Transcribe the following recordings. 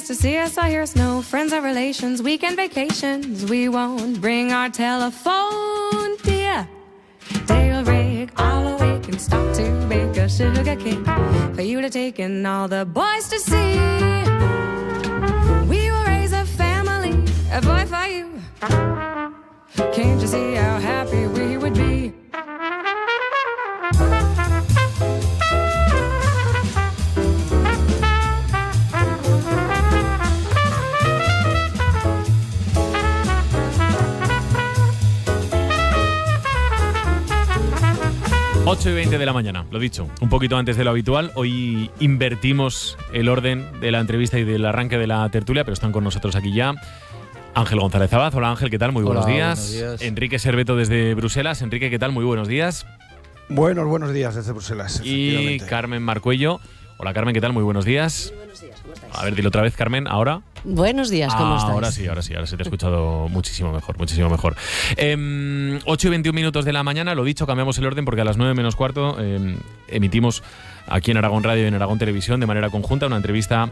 us to see us or hear us, no friends or relations, weekend vacations. We won't bring our telephone, dear. They'll rig all awake and stop to bake a sugar cake for you to take and all the boys to see. We will raise a family, a boy for you. Can't you see how happy we would be? 8:20 de la mañana, lo dicho, un poquito antes de lo habitual. Hoy invertimos el orden de la entrevista y del arranque de la tertulia, pero están con nosotros aquí ya Ángel González Abad. Hola Ángel, ¿qué tal? Muy buenos días. Buenos días. Enrique Serveto desde Bruselas. Enrique, ¿qué tal? Muy buenos días. Buenos días desde Bruselas. Y Carmen Marcuello. Hola Carmen, ¿qué tal? Muy buenos días. Muy buenos días, ¿cómo estáis? A ver, dilo otra vez, Carmen, ahora. Buenos días, ¿cómo estáis? Ahora sí, ahora se te ha escuchado muchísimo mejor, muchísimo mejor. 8:21 de la mañana, lo dicho, cambiamos el orden porque a las 9 menos cuarto emitimos aquí en Aragón Radio y en Aragón Televisión de manera conjunta una entrevista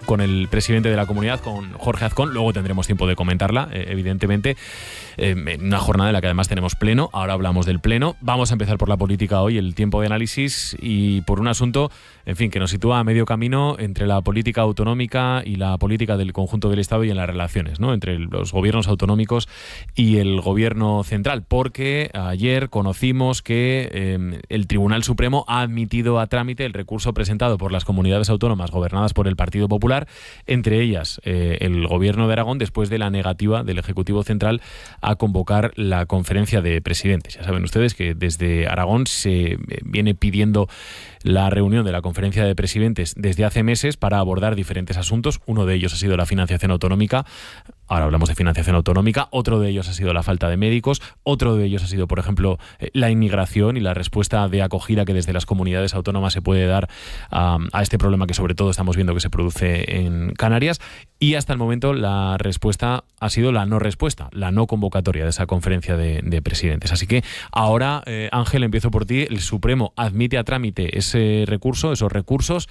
con el presidente de la comunidad, con Jorge Azcón. Luego tendremos tiempo de comentarla, evidentemente, en una jornada en la que además tenemos pleno. Ahora hablamos del pleno. Vamos a empezar por la política hoy, el tiempo de análisis, y por un asunto, en fin, que nos sitúa a medio camino entre la política autonómica y la política del conjunto del Estado y en las relaciones, ¿no?, entre los gobiernos autonómicos y el gobierno central, porque ayer conocimos que el Tribunal Supremo ha admitido a trámite el recurso presentado por las comunidades autónomas gobernadas por el Partido Popular, entre ellas el Gobierno de Aragón, después de la negativa del Ejecutivo Central a convocar la conferencia de presidentes. Ya saben ustedes que desde Aragón se viene pidiendo la reunión de la conferencia de presidentes desde hace meses para abordar diferentes asuntos. Uno de ellos ha sido la financiación autonómica. Ahora hablamos de financiación autonómica. Otro de ellos ha sido la falta de médicos. Otro de ellos ha sido, por ejemplo, la inmigración y la respuesta de acogida que desde las comunidades autónomas se puede dar a este problema que sobre todo estamos viendo que se produce en Canarias. Y hasta el momento la respuesta ha sido la no respuesta, la no convocatoria de esa conferencia de presidentes. Así que ahora, Ángel, empiezo por ti. El Supremo admite a trámite ese recurso, esos recursos.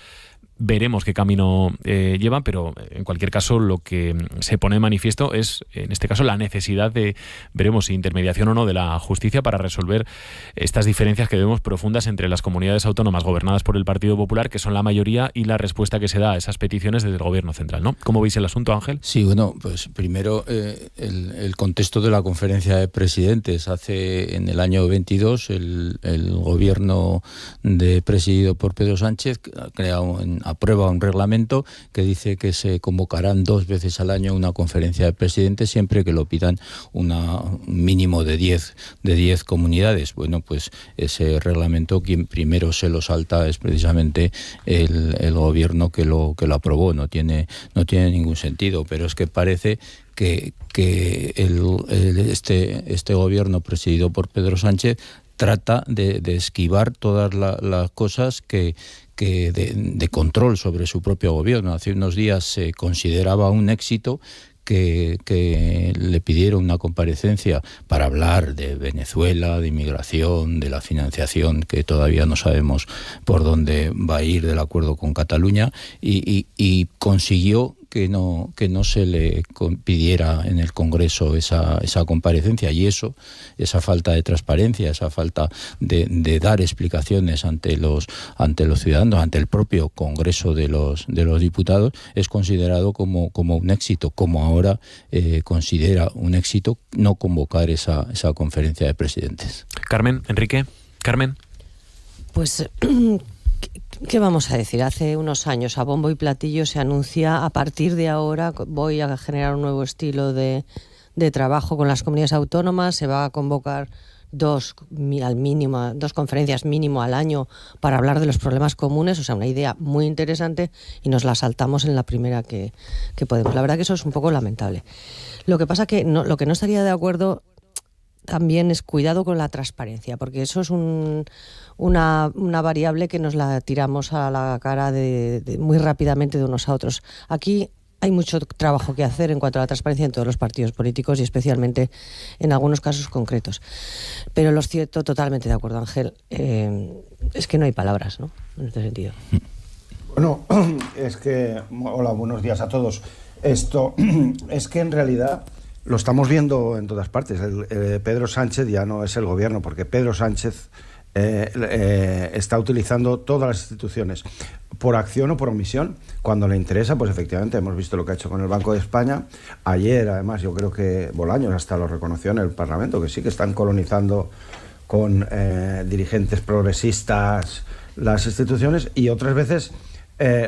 Veremos qué camino llevan, pero en cualquier caso lo que se pone de manifiesto es, en este caso, la necesidad de, veremos si intermediación o no, de la justicia para resolver estas diferencias que vemos profundas entre las comunidades autónomas gobernadas por el Partido Popular, que son la mayoría, y la respuesta que se da a esas peticiones desde el Gobierno central, ¿no? ¿Cómo veis el asunto, Ángel? Sí, bueno, pues primero el contexto de la conferencia de presidentes. En el año 22 el Gobierno presidido por Pedro Sánchez aprueba un reglamento que dice que se convocarán 2 veces al año una conferencia de presidentes, siempre que lo pidan un mínimo de 10 comunidades. Bueno, pues ese reglamento quien primero se lo salta es precisamente el gobierno que lo aprobó. No tiene ningún sentido, pero es que parece que este gobierno presidido por Pedro Sánchez trata de esquivar todas las cosas de control sobre su propio gobierno. Hace unos días se consideraba un éxito que le pidieron una comparecencia para hablar de Venezuela, de inmigración, de la financiación, que todavía no sabemos por dónde va a ir del acuerdo con Cataluña, y consiguió que no se le pidiera en el Congreso esa comparecencia, y esa falta de transparencia, esa falta de dar explicaciones ante los ciudadanos, ante el propio Congreso de los Diputados, es considerado como un éxito, como ahora considera un éxito no convocar esa conferencia de presidentes. Carmen, Enrique, Carmen. Pues ¿qué vamos a decir? Hace unos años, a bombo y platillo, se anuncia: a partir de ahora voy a generar un nuevo estilo de trabajo con las comunidades autónomas, se va a convocar 2 conferencias mínimo al año para hablar de los problemas comunes. O sea, una idea muy interesante, y nos la saltamos en la primera que podemos. La verdad que eso es un poco lamentable. Lo que pasa que lo que no estaría de acuerdo también es cuidado con la transparencia, porque eso es una variable que nos la tiramos a la cara muy rápidamente de unos a otros. Aquí hay mucho trabajo que hacer en cuanto a la transparencia en todos los partidos políticos, y especialmente en algunos casos concretos. Pero lo cierto, totalmente de acuerdo, Ángel, es que no hay palabras, ¿no?, en este sentido. Bueno, es que... Hola, buenos días a todos. Esto es que en realidad lo estamos viendo en todas partes. Pedro Sánchez ya no es el gobierno, porque Pedro Sánchez está utilizando todas las instituciones, por acción o por omisión. Cuando le interesa, pues efectivamente hemos visto lo que ha hecho con el Banco de España. Ayer, además, yo creo que Bolaños hasta lo reconoció en el Parlamento, que sí que están colonizando con dirigentes progresistas las instituciones, y otras veces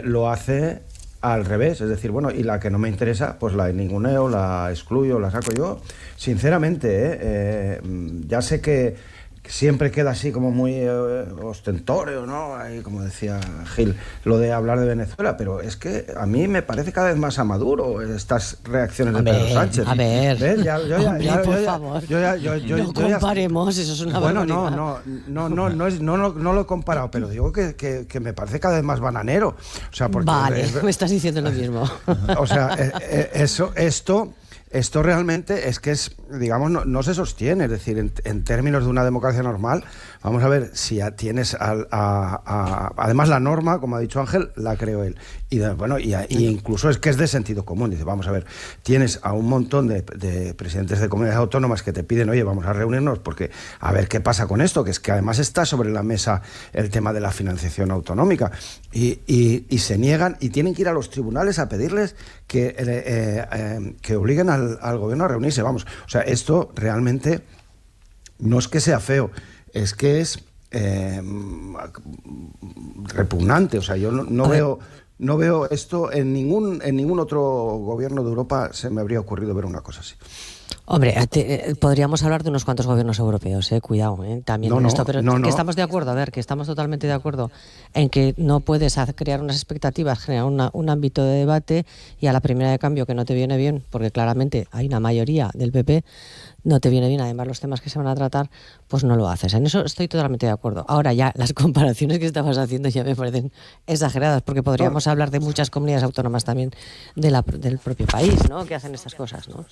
lo hace al revés, es decir, bueno, y la que no me interesa, pues la ninguneo, la excluyo, la saco yo. Sinceramente, ya sé que siempre queda así como muy ostentorio, ¿no? Ahí, como decía Gil, lo de hablar de Venezuela, pero es que a mí me parece cada vez más a Maduro estas reacciones de Pedro Sánchez. A ver, ¿ves? por favor, no comparemos, eso es una barbaridad. No lo he comparado, pero digo que me parece cada vez más bananero. O sea, porque vale, me estás diciendo lo mismo. O sea, esto realmente es que digamos, no se sostiene. Es decir, en términos de una democracia normal, vamos a ver si tienes además la norma, como ha dicho Ángel, la creó él. Y incluso es que es de sentido común. Dice, vamos a ver, tienes a un montón de presidentes de comunidades autónomas que te piden, oye, vamos a reunirnos porque a ver qué pasa con esto, que es que además está sobre la mesa el tema de la financiación autonómica. Y se niegan y tienen que ir a los tribunales a pedirles que obliguen al gobierno a reunirse. Vamos, o sea, esto realmente no es que sea feo, es que es repugnante. O sea, yo no veo esto en ningún otro gobierno de Europa. Se me habría ocurrido ver una cosa así. Hombre, podríamos hablar de unos cuantos gobiernos europeos, cuidado, también en esto, pero que estamos de acuerdo, que estamos totalmente de acuerdo en que no puedes crear unas expectativas, generar un ámbito de debate, y a la primera de cambio que no te viene bien, porque claramente hay una mayoría del PP, no te viene bien, además los temas que se van a tratar, pues no lo haces. En eso estoy totalmente de acuerdo. Ahora ya, las comparaciones que estabas haciendo ya me parecen exageradas, porque podríamos hablar de muchas comunidades autónomas también del propio país, ¿no?, que hacen estas cosas, ¿no?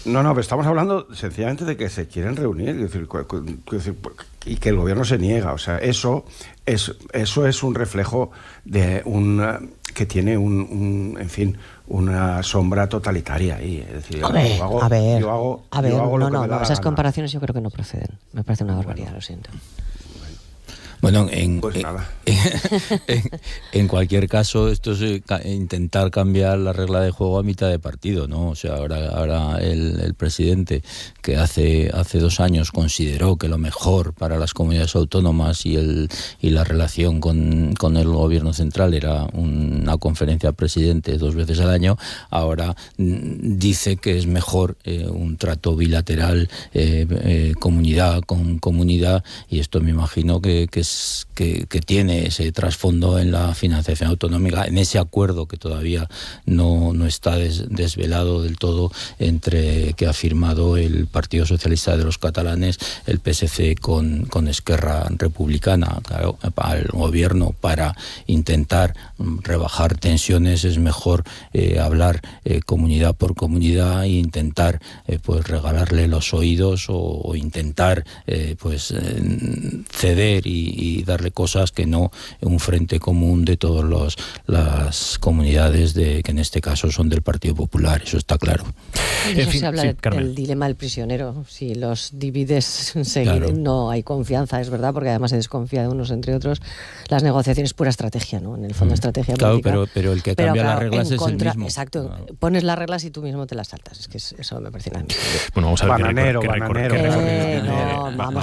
No, pero estamos hablando sencillamente de que se quieren reunir, es decir, y que el gobierno se niega. O sea, eso es un reflejo de que tiene una sombra totalitaria ahí. Es decir, esas comparaciones yo creo que no proceden. Me parece una barbaridad, lo siento. Bueno, nada. En cualquier caso, esto es intentar cambiar la regla de juego a mitad de partido, ¿no? O sea, ahora el presidente, que hace 2 años consideró que lo mejor para las comunidades autónomas y la relación con el gobierno central era una conferencia presidente 2 veces al año, ahora dice que es mejor un trato bilateral, comunidad con comunidad, y esto me imagino que tiene ese trasfondo en la financiación autonómica, en ese acuerdo que todavía no está desvelado del todo, que ha firmado el Partido Socialista de los Catalanes, el PSC con Esquerra Republicana. Claro, al gobierno, para intentar rebajar tensiones, es mejor hablar comunidad por comunidad e intentar pues regalarle los oídos o intentar ceder y darle cosas, que no un frente común de todas las comunidades que en este caso son del Partido Popular. Eso está claro. Eso se habla del dilema del prisionero. Si los divides, claro, no hay confianza, es verdad, porque además se desconfía de unos entre otros. Las negociaciones, pura estrategia, ¿no? En el fondo, estrategia política. Pero el que cambia las reglas es el mismo. Exacto. Claro. Pones las reglas y tú mismo te las saltas. Es que eso me parece inadmisible. Bueno, vamos a ver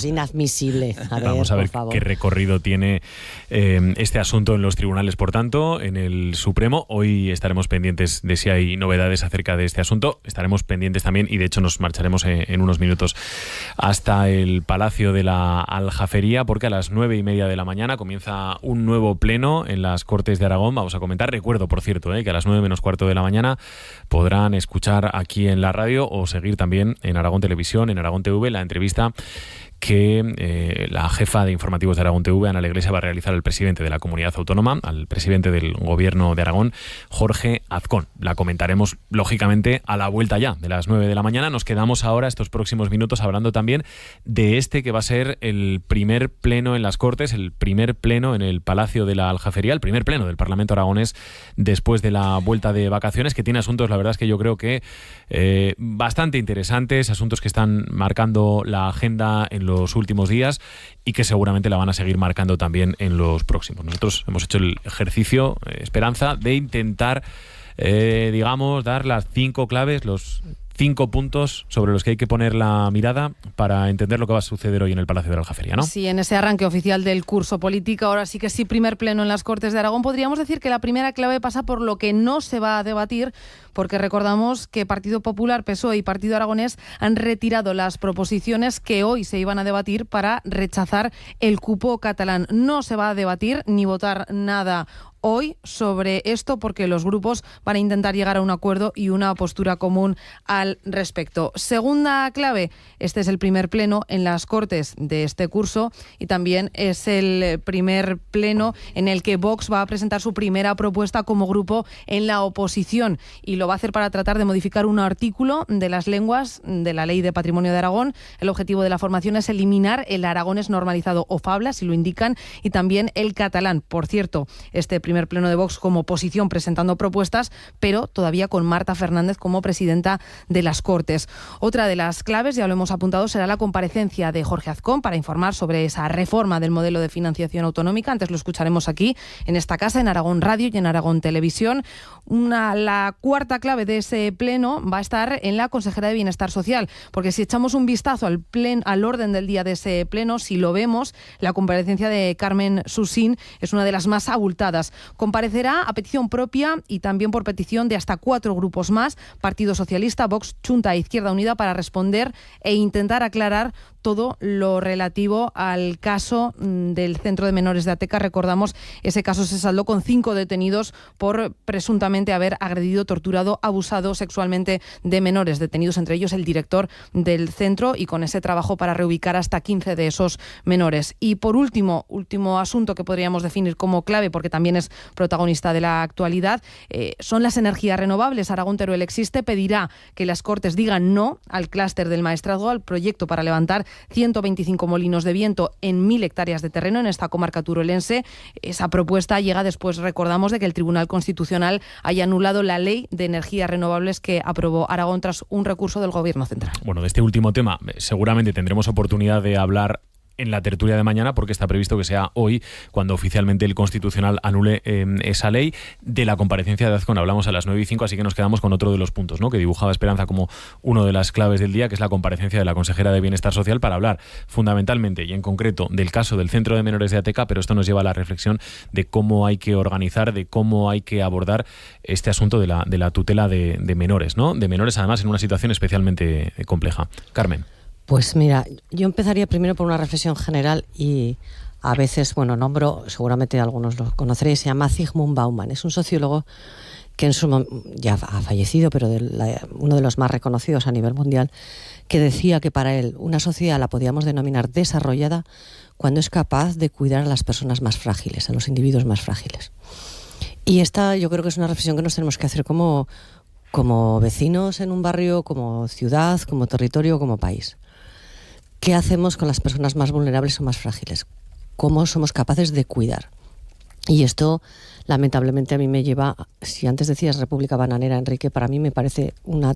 inadmisible. Vamos a ver qué recorrido tiene este asunto en los tribunales, por tanto, en el Supremo. Hoy estaremos pendientes de si hay novedades acerca de este asunto. Estaremos pendientes también, y de hecho nos marcharemos en unos minutos hasta el Palacio de la Aljafería, porque a las 9:30 de la mañana comienza un nuevo pleno en las Cortes de Aragón. Vamos a comentar, recuerdo, por cierto, que a las 9 menos cuarto de la mañana podrán escuchar aquí en la radio o seguir también en Aragón Televisión, en Aragón TV, la entrevista que la jefa de informativos de Aragón TV, Ana Iglesia, va a realizar al presidente de la comunidad autónoma, al presidente del gobierno de Aragón, Jorge Azcón. La comentaremos, lógicamente, a la vuelta ya de las 9 de la mañana. Nos quedamos ahora, estos próximos minutos, hablando también de este que va a ser el primer pleno en las Cortes, el primer pleno en el Palacio de la Aljafería, el primer pleno del Parlamento aragonés después de la vuelta de vacaciones, que tiene asuntos, la verdad es que yo creo que bastante interesantes, asuntos que están marcando la agenda en los últimos días y que seguramente la van a seguir marcando también en los próximos. Nosotros hemos hecho el ejercicio, Esperanza, de intentar, digamos, dar las 5 claves, los 5 puntos sobre los que hay que poner la mirada para entender lo que va a suceder hoy en el Palacio de la Aljafería, ¿no? Sí, en ese arranque oficial del curso político, ahora sí que sí, primer pleno en las Cortes de Aragón. Podríamos decir que la primera clave pasa por lo que no se va a debatir, porque recordamos que Partido Popular, PSOE y Partido Aragonés han retirado las proposiciones que hoy se iban a debatir para rechazar el cupo catalán. No se va a debatir ni votar nada hoy sobre esto, porque los grupos van a intentar llegar a un acuerdo y una postura común al respecto. Segunda clave, este es el primer pleno en las Cortes de este curso y también es el primer pleno en el que Vox va a presentar su primera propuesta como grupo en la oposición, y lo va a hacer para tratar de modificar un artículo de las lenguas de la Ley de Patrimonio de Aragón. El objetivo de la formación es eliminar el aragonés normalizado o fabla, si lo indican, y también el catalán. Por cierto, este primer pleno de Vox como oposición presentando propuestas, pero todavía con Marta Fernández como presidenta de las Cortes. Otra de las claves, ya lo hemos apuntado, será la comparecencia de Jorge Azcón para informar sobre esa reforma del modelo de financiación autonómica. Antes lo escucharemos aquí en esta casa, en Aragón Radio y en Aragón Televisión. La cuarta clave de ese pleno va a estar en la consejera de Bienestar Social, porque si echamos un vistazo al orden del día de ese pleno, si lo vemos, la comparecencia de Carmen Susín es una de las más abultadas. Comparecerá a petición propia y también por petición de hasta 4 grupos más, Partido Socialista, Vox, Chunta e Izquierda Unida, para responder e intentar aclarar todo lo relativo al caso del Centro de Menores de Ateca. Recordamos, ese caso se saldó con 5 detenidos por presuntamente haber agredido, torturado, abusado sexualmente de menores, detenidos entre ellos el director del centro, y con ese trabajo para reubicar hasta 15 de esos menores. Y por último asunto que podríamos definir como clave, porque también es protagonista de la actualidad, son las energías renovables. Aragón Teruel Existe pedirá que las Cortes digan no al clúster del Maestrazgo, al proyecto para levantar 125 molinos de viento en 1.000 hectáreas de terreno en esta comarca turolense. Esa propuesta llega después, recordamos, de que el Tribunal Constitucional haya anulado la ley de energías renovables que aprobó Aragón tras un recurso del Gobierno central. Bueno, de este último tema seguramente tendremos oportunidad de hablar en la tertulia de mañana, porque está previsto que sea hoy cuando oficialmente el Constitucional anule esa ley. De la comparecencia de Azcón hablamos a las 9:05, así que nos quedamos con otro de los puntos, ¿no?, que dibujaba Esperanza como uno de las claves del día, que es la comparecencia de la consejera de Bienestar Social, para hablar fundamentalmente y en concreto del caso del Centro de Menores de Ateca, pero esto nos lleva a la reflexión de cómo hay que organizar, de cómo hay que abordar este asunto de la tutela de menores, ¿no?, de menores además en una situación especialmente compleja. Carmen. Pues mira, yo empezaría primero por una reflexión general y a veces, nombro, seguramente algunos lo conoceréis, se llama Zygmunt Bauman. Es un sociólogo que ya ha fallecido, pero uno de los más reconocidos a nivel mundial, que decía que para él una sociedad la podíamos denominar desarrollada cuando es capaz de cuidar a las personas más frágiles, a los individuos más frágiles. Y esta yo creo que es una reflexión que nos tenemos que hacer como vecinos en un barrio, como ciudad, como territorio, como país. ¿Qué hacemos con las personas más vulnerables o más frágiles? ¿Cómo somos capaces de cuidar? Y esto, lamentablemente, a mí me lleva, si antes decías República Bananera, Enrique, para mí me parece una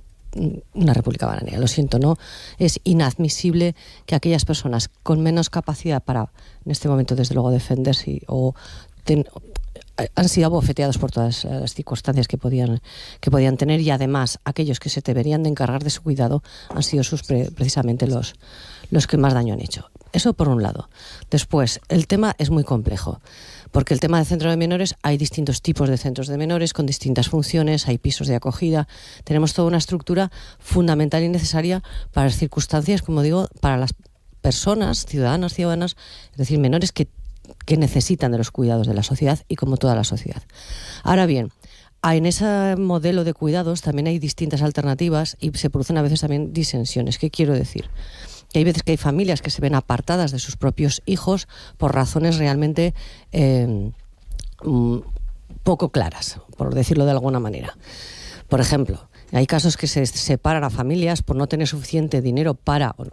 República Bananera. Lo siento, no es inadmisible que aquellas personas con menos capacidad para, en este momento, desde luego, defenderse han sido abofeteados por todas las circunstancias que podían tener, y además aquellos que se deberían de encargar de su cuidado han sido precisamente los que más daño han hecho. Eso por un lado. Después, el tema es muy complejo, porque el tema del centro de menores, hay distintos tipos de centros de menores con distintas funciones, hay pisos de acogida, tenemos toda una estructura fundamental y necesaria para las circunstancias, como digo, para las personas, ciudadanas, es decir, menores que necesitan de los cuidados de la sociedad y como toda la sociedad. Ahora bien, en ese modelo de cuidados también hay distintas alternativas y se producen a veces también disensiones. ¿Qué quiero decir? que hay veces que hay familias que se ven apartadas de sus propios hijos por razones realmente poco claras, por decirlo de alguna manera. Por ejemplo, hay casos que se separan a familias por no tener suficiente dinero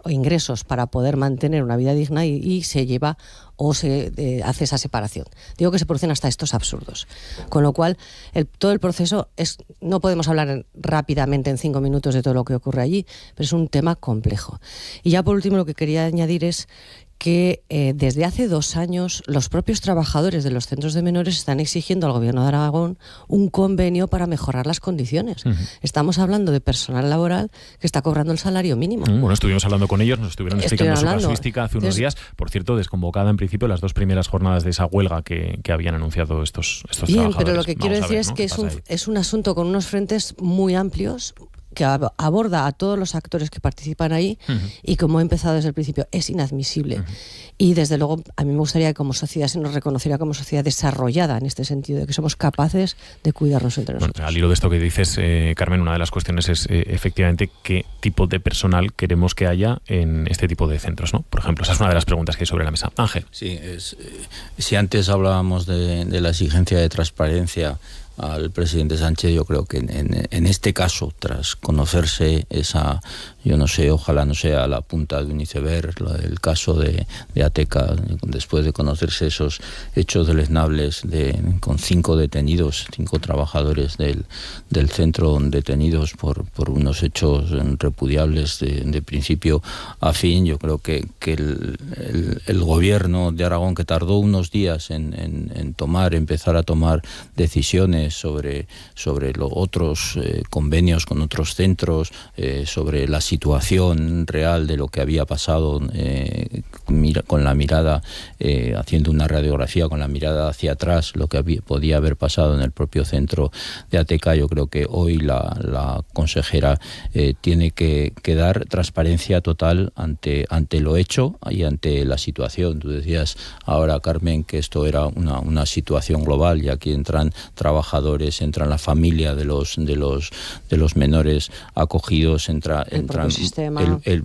o ingresos para poder mantener una vida digna y se lleva o se hace esa separación. Digo que se producen hasta estos absurdos. Con lo cual, todo el proceso no podemos hablar rápidamente en 5 minutos de todo lo que ocurre allí, pero es un tema complejo. Y ya por último lo que quería añadir es que desde hace 2 años los propios trabajadores de los centros de menores están exigiendo al Gobierno de Aragón un convenio para mejorar las condiciones. Estamos hablando de personal laboral que está cobrando el salario mínimo. Bueno, estuvimos hablando con ellos, nos estuvieron explicando su casuística hace unos días. Por cierto, desconvocada en principio las 2 primeras jornadas de esa huelga que habían anunciado estos trabajadores. Bien, pero lo que quiero decir es que es un asunto con unos frentes muy amplios, que aborda a todos los actores que participan ahí y, como he empezado desde el principio, es inadmisible. Y desde luego a mí me gustaría que como sociedad se nos reconociera como sociedad desarrollada en este sentido, de que somos capaces de cuidarnos entre nosotros. Al hilo de esto que dices, Carmen, una de las cuestiones es efectivamente qué tipo de personal queremos que haya en este tipo de centros, ¿no? Por ejemplo, esa es una de las preguntas que hay sobre la mesa. Ángel. Sí, si antes hablábamos de la exigencia de transparencia al presidente Sánchez, yo creo que en este caso, tras conocerse esa, yo no sé, ojalá no sea la punta de un iceberg, el caso de Ateca, después de conocerse esos hechos deleznables con 5 detenidos, 5 trabajadores del centro detenidos por unos hechos repudiables de principio a fin, yo creo que el gobierno de Aragón, que tardó unos días en empezar a tomar decisiones sobre los otros convenios con otros centros, sobre la situación real de lo que había pasado, con la mirada, haciendo una radiografía con la mirada hacia atrás, lo que podía haber pasado en el propio centro de Ateca. Yo creo que hoy la consejera tiene que dar transparencia total ante lo hecho y ante la situación. Tú decías ahora, Carmen, que esto era una situación global, y aquí entran trabajadores, entran la familia de los menores acogidos, entran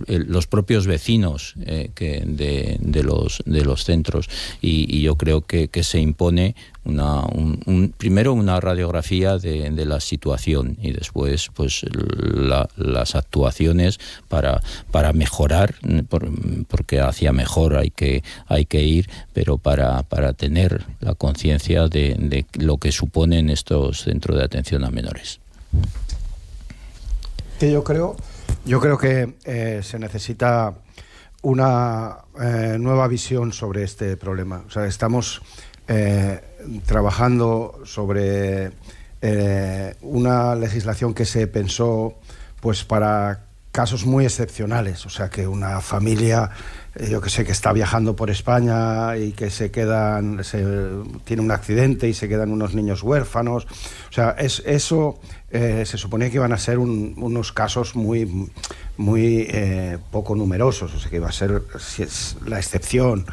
los propios vecinos de los centros, y yo creo que se impone primero una radiografía de la situación, y después pues las actuaciones para mejorar, porque hacia mejor hay que ir, pero para tener la conciencia de lo que suponen estos centros de atención a menores. Que yo creo que se necesita una nueva visión sobre este problema. O sea, estamos trabajando sobre una legislación que se pensó pues para casos muy excepcionales. O sea, que una familia, yo que sé, que está viajando por España y que tiene un accidente y se quedan unos niños huérfanos. O sea, eso se suponía que iban a ser unos casos muy poco numerosos. O sea, que iba a ser la excepción.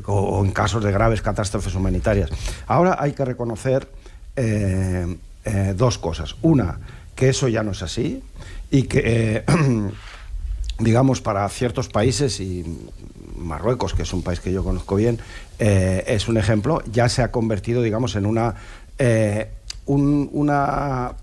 O en casos de graves catástrofes humanitarias. Ahora hay que reconocer 2 cosas. Una, que eso ya no es así, y que, digamos, para ciertos países, y Marruecos, que es un país que yo conozco bien, es un ejemplo, ya se ha convertido, digamos, en una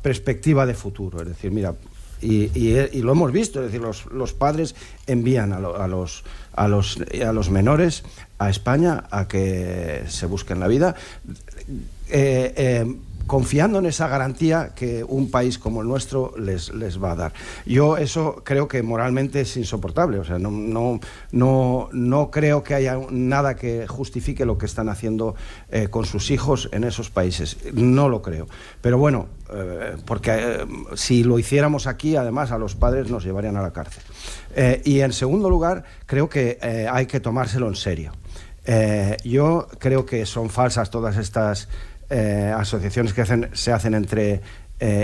perspectiva de futuro. Es decir, mira, y lo hemos visto, es decir, los padres envían a los menores a España a que se busquen la vida, confiando en esa garantía que un país como el nuestro les va a dar. Yo eso creo que moralmente es insoportable. O sea, no creo que haya nada que justifique lo que están haciendo con sus hijos en esos países. No lo creo. Pero bueno, porque si lo hiciéramos aquí, además a los padres nos llevarían a la cárcel. Y en segundo lugar, creo que hay que tomárselo en serio. Yo creo que son falsas todas estas asociaciones que se hacen entre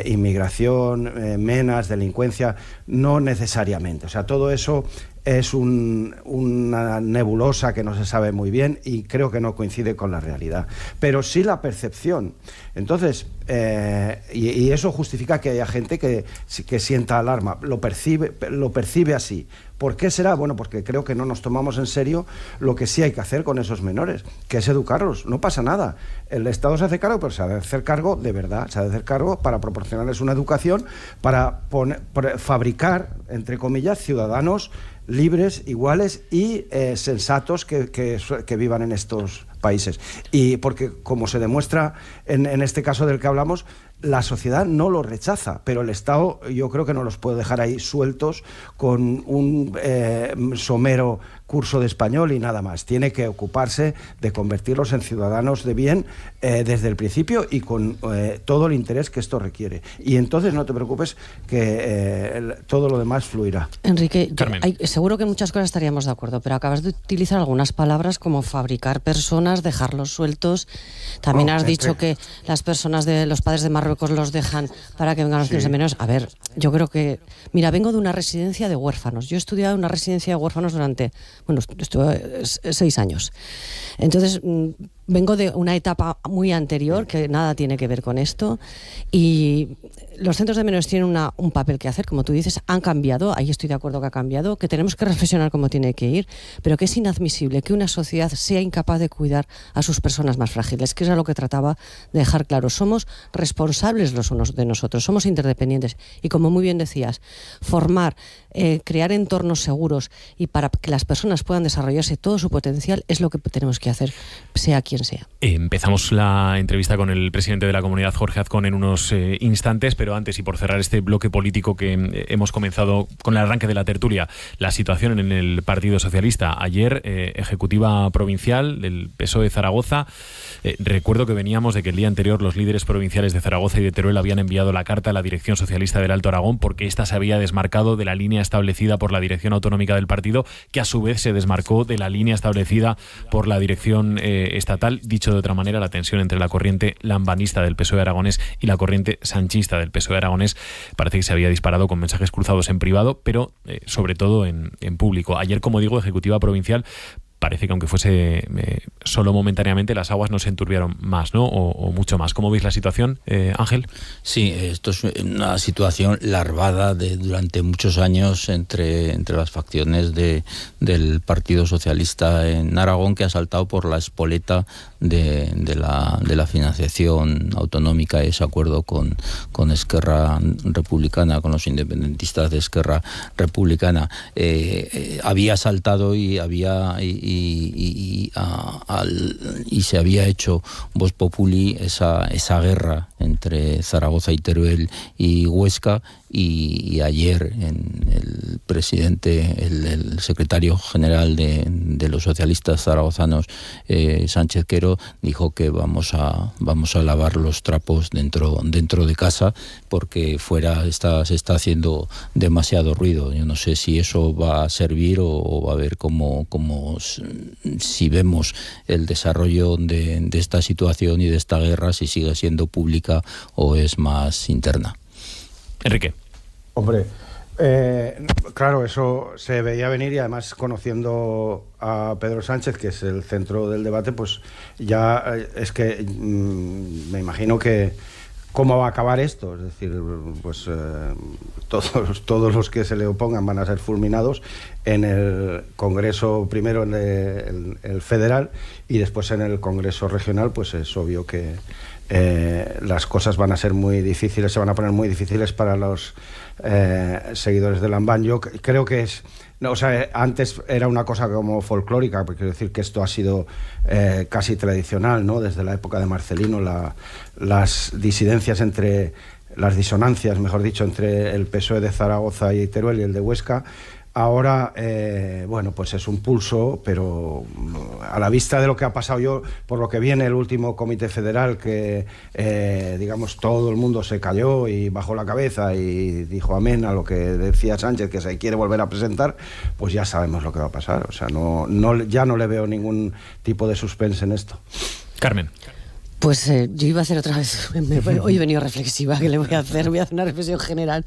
inmigración, menas, delincuencia. No necesariamente. O sea, todo eso es una nebulosa que no se sabe muy bien y creo que no coincide con la realidad, pero sí la percepción. Entonces, y eso justifica que haya gente que sienta alarma, lo percibe así. ¿Por qué será? Bueno, porque creo que no nos tomamos en serio lo que sí hay que hacer con esos menores, que es educarlos. No pasa nada. El Estado se hace cargo, pero se ha de hacer cargo de verdad. Se ha de hacer cargo para proporcionarles una educación, para fabricar, entre comillas, ciudadanos libres, iguales y sensatos que vivan en estos países. Y porque, como se demuestra en este caso del que hablamos, la sociedad no lo rechaza, pero el Estado yo creo que no los puede dejar ahí sueltos con un somero curso de español y nada más. Tiene que ocuparse de convertirlos en ciudadanos de bien desde el principio y con todo el interés que esto requiere. Y entonces no te preocupes que todo lo demás fluirá. Enrique, seguro que en muchas cosas estaríamos de acuerdo, pero acabas de utilizar algunas palabras como fabricar personas, dejarlos sueltos. También has dicho que las personas de los padres de Marruecos los dejan para que vengan los niños de menores. A ver, yo creo que... Mira, vengo de una residencia de huérfanos. Yo he estudiado en una residencia de huérfanos durante... Bueno, estuve 6 años. Entonces, vengo de una etapa muy anterior que nada tiene que ver con esto y los centros de menores tienen un papel que hacer, como tú dices, han cambiado, ahí estoy de acuerdo que ha cambiado, que tenemos que reflexionar cómo tiene que ir, pero que es inadmisible que una sociedad sea incapaz de cuidar a sus personas más frágiles, que es a lo que trataba de dejar claro. Somos responsables los unos de nosotros, somos interdependientes y, como muy bien decías, formar, crear entornos seguros y para que las personas puedan desarrollarse todo su potencial es lo que tenemos que hacer, sea quien sea. Empezamos la entrevista con el presidente de la comunidad, Jorge Azcón, en unos instantes, pero antes, y por cerrar este bloque político que hemos comenzado con el arranque de la tertulia, la situación en el Partido Socialista. Ayer, ejecutiva provincial del PSOE de Zaragoza. Recuerdo que veníamos de que el día anterior los líderes provinciales de Zaragoza y de Teruel habían enviado la carta a la dirección socialista del Alto Aragón porque ésta se había desmarcado de la línea establecida por la dirección autonómica del partido, que a su vez se desmarcó de la línea establecida por la dirección estatal. Dicho de otra manera, la tensión entre la corriente lambanista del PSOE aragonés y la corriente sanchista del PSOE aragonés parece que se había disparado con mensajes cruzados en privado, pero sobre todo en público. Ayer, como digo, ejecutiva provincial, parece que aunque fuese solo momentáneamente, las aguas no se enturbiaron más, ¿no? O mucho más. ¿Cómo veis la situación, Ángel? Sí, esto es una situación larvada durante muchos años entre las facciones del Partido Socialista en Aragón, que ha saltado por la espoleta de la financiación autonómica y ese acuerdo con Esquerra Republicana, con los independentistas de Esquerra Republicana. Había saltado y se había hecho Vox Populi esa guerra entre Zaragoza y Teruel y Huesca, y ayer el presidente, el secretario general de los socialistas zaragozanos, Sánchez Quero, dijo que vamos a lavar los trapos dentro de casa porque fuera se está haciendo demasiado ruido. Yo no sé si eso va a servir o va a ver si vemos el desarrollo de esta situación y de esta guerra, si sigue siendo pública o es más interna. Enrique. Hombre, claro, eso se veía venir y además conociendo a Pedro Sánchez, que es el centro del debate, pues ya es que me imagino que cómo va a acabar esto. Es decir, pues todos los que se le opongan van a ser fulminados en el Congreso, primero en el federal y después en el Congreso regional. Pues es obvio que las cosas van a ser muy difíciles, se van a poner muy difíciles para los seguidores de Lambán. Yo creo que es... No, o sea, antes era una cosa como folclórica, porque quiero decir que esto ha sido casi tradicional, ¿no? Desde la época de Marcelino, las disidencias las disonancias, mejor dicho, entre el PSOE de Zaragoza y Teruel y el de Huesca. Ahora, bueno, pues es un pulso, pero a la vista de lo que ha pasado, yo, por lo que viene el último Comité Federal, que, digamos, todo el mundo se cayó y bajó la cabeza y dijo amén a lo que decía Sánchez, que se quiere volver a presentar, pues ya sabemos lo que va a pasar. O sea, ya no le veo ningún tipo de suspense en esto. Carmen. Pues yo iba a hacer otra vez, hoy he venido reflexiva, ¿qué le voy a hacer? Voy a hacer una reflexión general.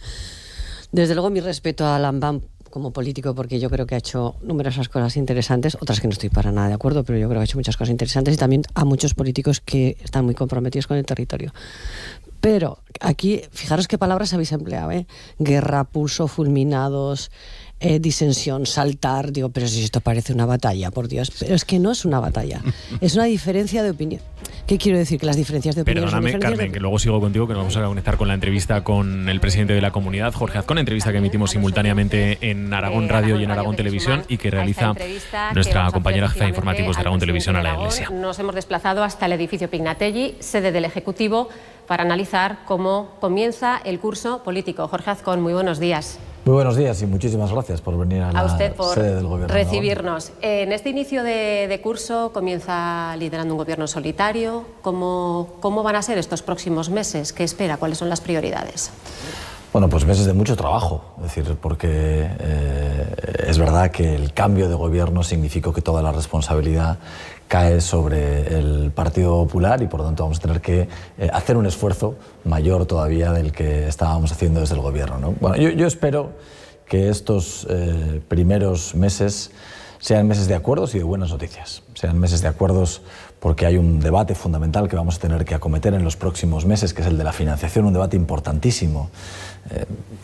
Desde luego mi respeto a Lambán como político, porque yo creo que ha hecho numerosas cosas interesantes, otras que no estoy para nada de acuerdo, pero yo creo que ha hecho muchas cosas interesantes, y también a muchos políticos que están muy comprometidos con el territorio. Pero aquí, fijaros qué palabras habéis empleado, ¿eh? Guerra, pulso, fulminados, disensión, saltar. Digo, pero si esto parece una batalla, por Dios. Pero es que no es una batalla, es una diferencia de opinión. ¿Qué quiero decir? Que las diferencias de opinión... Perdóname, Carmen, que luego sigo contigo, que nos vamos a conectar con la entrevista con el presidente de la comunidad, Jorge Azcón, entrevista que emitimos simultáneamente en Aragón Radio y en Aragón Televisión, y que realiza nuestra compañera jefa de informativos de Aragón Televisión, Ala Iglesia. Nos hemos desplazado hasta el edificio Pignatelli, sede del Ejecutivo, para analizar cómo comienza el curso político. Jorge Azcón, muy buenos días. Muy buenos días y muchísimas gracias por venir a la usted por sede del Gobierno. Recibirnos. En este inicio de curso comienza liderando un gobierno solitario. ¿Cómo van a ser estos próximos meses? ¿Qué espera? ¿Cuáles son las prioridades? Bueno, pues meses de mucho trabajo, es decir, porque es verdad que el cambio de gobierno significó que toda la responsabilidad cae sobre el Partido Popular y por lo tanto vamos a tener que hacer un esfuerzo mayor todavía del que estábamos haciendo desde el gobierno, ¿no? Bueno, yo espero que estos primeros meses sean meses de acuerdos y de buenas noticias, sean meses de acuerdos porque hay un debate fundamental que vamos a tener que acometer en los próximos meses, que es el de la financiación, un debate importantísimo.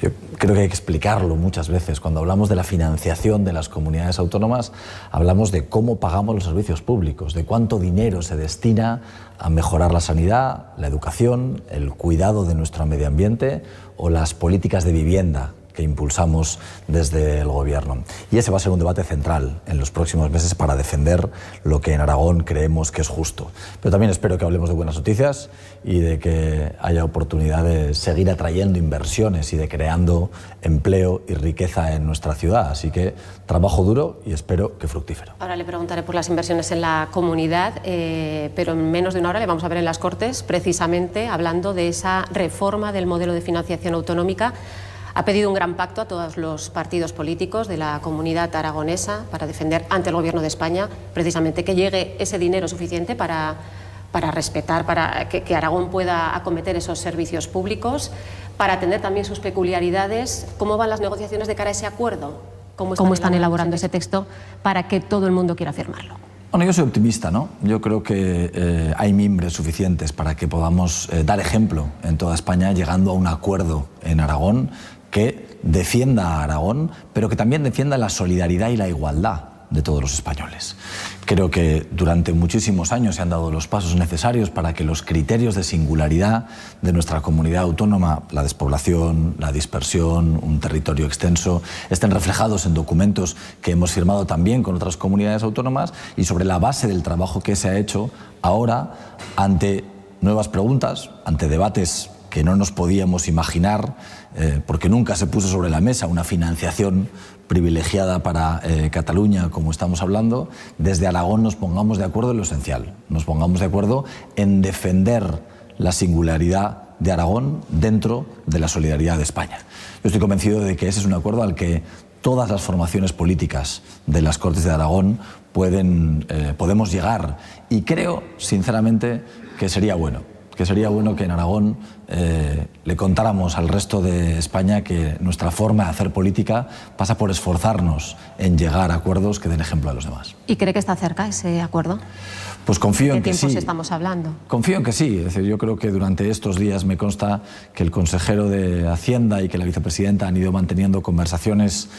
Yo creo que hay que explicarlo muchas veces. Cuando hablamos de la financiación de las comunidades autónomas, hablamos de cómo pagamos los servicios públicos, de cuánto dinero se destina a mejorar la sanidad, la educación, el cuidado de nuestro medio ambiente o las políticas de vivienda que impulsamos desde el Gobierno. Y ese va a ser un debate central en los próximos meses para defender lo que en Aragón creemos que es justo. Pero también espero que hablemos de buenas noticias y de que haya oportunidad de seguir atrayendo inversiones y de creando empleo y riqueza en nuestra ciudad. Así que trabajo duro y espero que fructífero. Ahora le preguntaré por las inversiones en la comunidad, pero en menos de una hora le vamos a ver en las Cortes, precisamente hablando de esa reforma del modelo de financiación autonómica. Ha pedido un gran pacto a todos los partidos políticos de la comunidad aragonesa para defender ante el Gobierno de España precisamente que llegue ese dinero suficiente para respetar, para que Aragón pueda acometer esos servicios públicos, para atender también sus peculiaridades. ¿Cómo van las negociaciones de cara a ese acuerdo? ¿Cómo están elaborando ese texto para que todo el mundo quiera firmarlo? Bueno, yo soy optimista, ¿no? Yo creo que hay mimbres suficientes para que podamos dar ejemplo en toda España, llegando a un acuerdo en Aragón que defienda a Aragón, pero que también defienda la solidaridad y la igualdad de todos los españoles. Creo que durante muchísimos años se han dado los pasos necesarios para que los criterios de singularidad de nuestra comunidad autónoma, la despoblación, la dispersión, un territorio extenso, estén reflejados en documentos que hemos firmado también con otras comunidades autónomas, y sobre la base del trabajo que se ha hecho ahora, ante nuevas preguntas, ante debates que no nos podíamos imaginar, porque nunca se puso sobre la mesa una financiación privilegiada para Cataluña, como estamos hablando, desde Aragón nos pongamos de acuerdo en lo esencial, nos pongamos de acuerdo en defender la singularidad de Aragón dentro de la solidaridad de España. Yo estoy convencido de que ese es un acuerdo al que todas las formaciones políticas de las Cortes de Aragón podemos llegar, y creo, sinceramente, que sería bueno que en Aragón le contáramos al resto de España que nuestra forma de hacer política pasa por esforzarnos en llegar a acuerdos que den ejemplo a los demás. ¿Y cree que está cerca ese acuerdo? Pues confío en que sí. ¿Qué tiempos estamos hablando? Confío en que sí. Es decir, yo creo que durante estos días me consta que el consejero de Hacienda y que la vicepresidenta han ido manteniendo conversaciones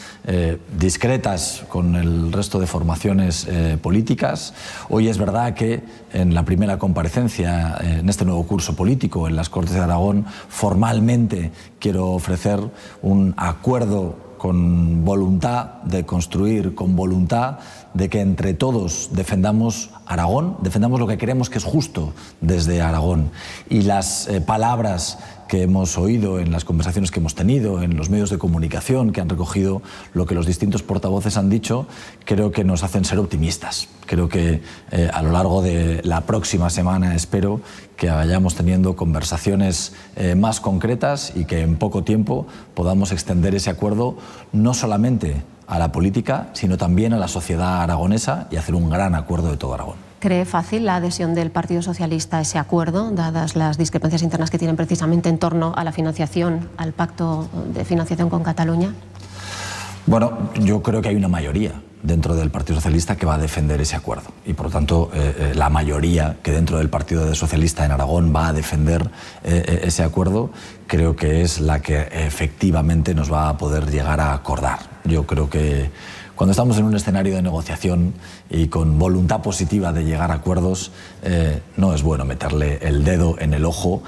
discretas con el resto de formaciones políticas. Hoy es verdad que en la primera comparecencia en este nuevo curso político en las Cortes de Aragón, formalmente quiero ofrecer un acuerdo con voluntad de construir, con voluntad de que entre todos defendamos Aragón, defendamos lo que creemos que es justo desde Aragón. Y las palabras que hemos oído en las conversaciones que hemos tenido, en los medios de comunicación que han recogido lo que los distintos portavoces han dicho, creo que nos hacen ser optimistas. Creo que a lo largo de la próxima semana espero que vayamos teniendo conversaciones más concretas y que en poco tiempo podamos extender ese acuerdo no solamente a la política, sino también a la sociedad aragonesa, y hacer un gran acuerdo de todo Aragón. ¿Cree fácil la adhesión del Partido Socialista a ese acuerdo, dadas las discrepancias internas que tienen precisamente en torno a la financiación, al pacto de financiación con Cataluña? Bueno, yo creo que hay una mayoría dentro del Partido Socialista que va a defender ese acuerdo y por lo tanto la mayoría que dentro del Partido Socialista en Aragón va a defender ese acuerdo creo que es la que efectivamente nos va a poder llegar a acordar. Yo creo que cuando estamos en un escenario de negociación y con voluntad positiva de llegar a acuerdos, no es bueno meterle el dedo en el ojo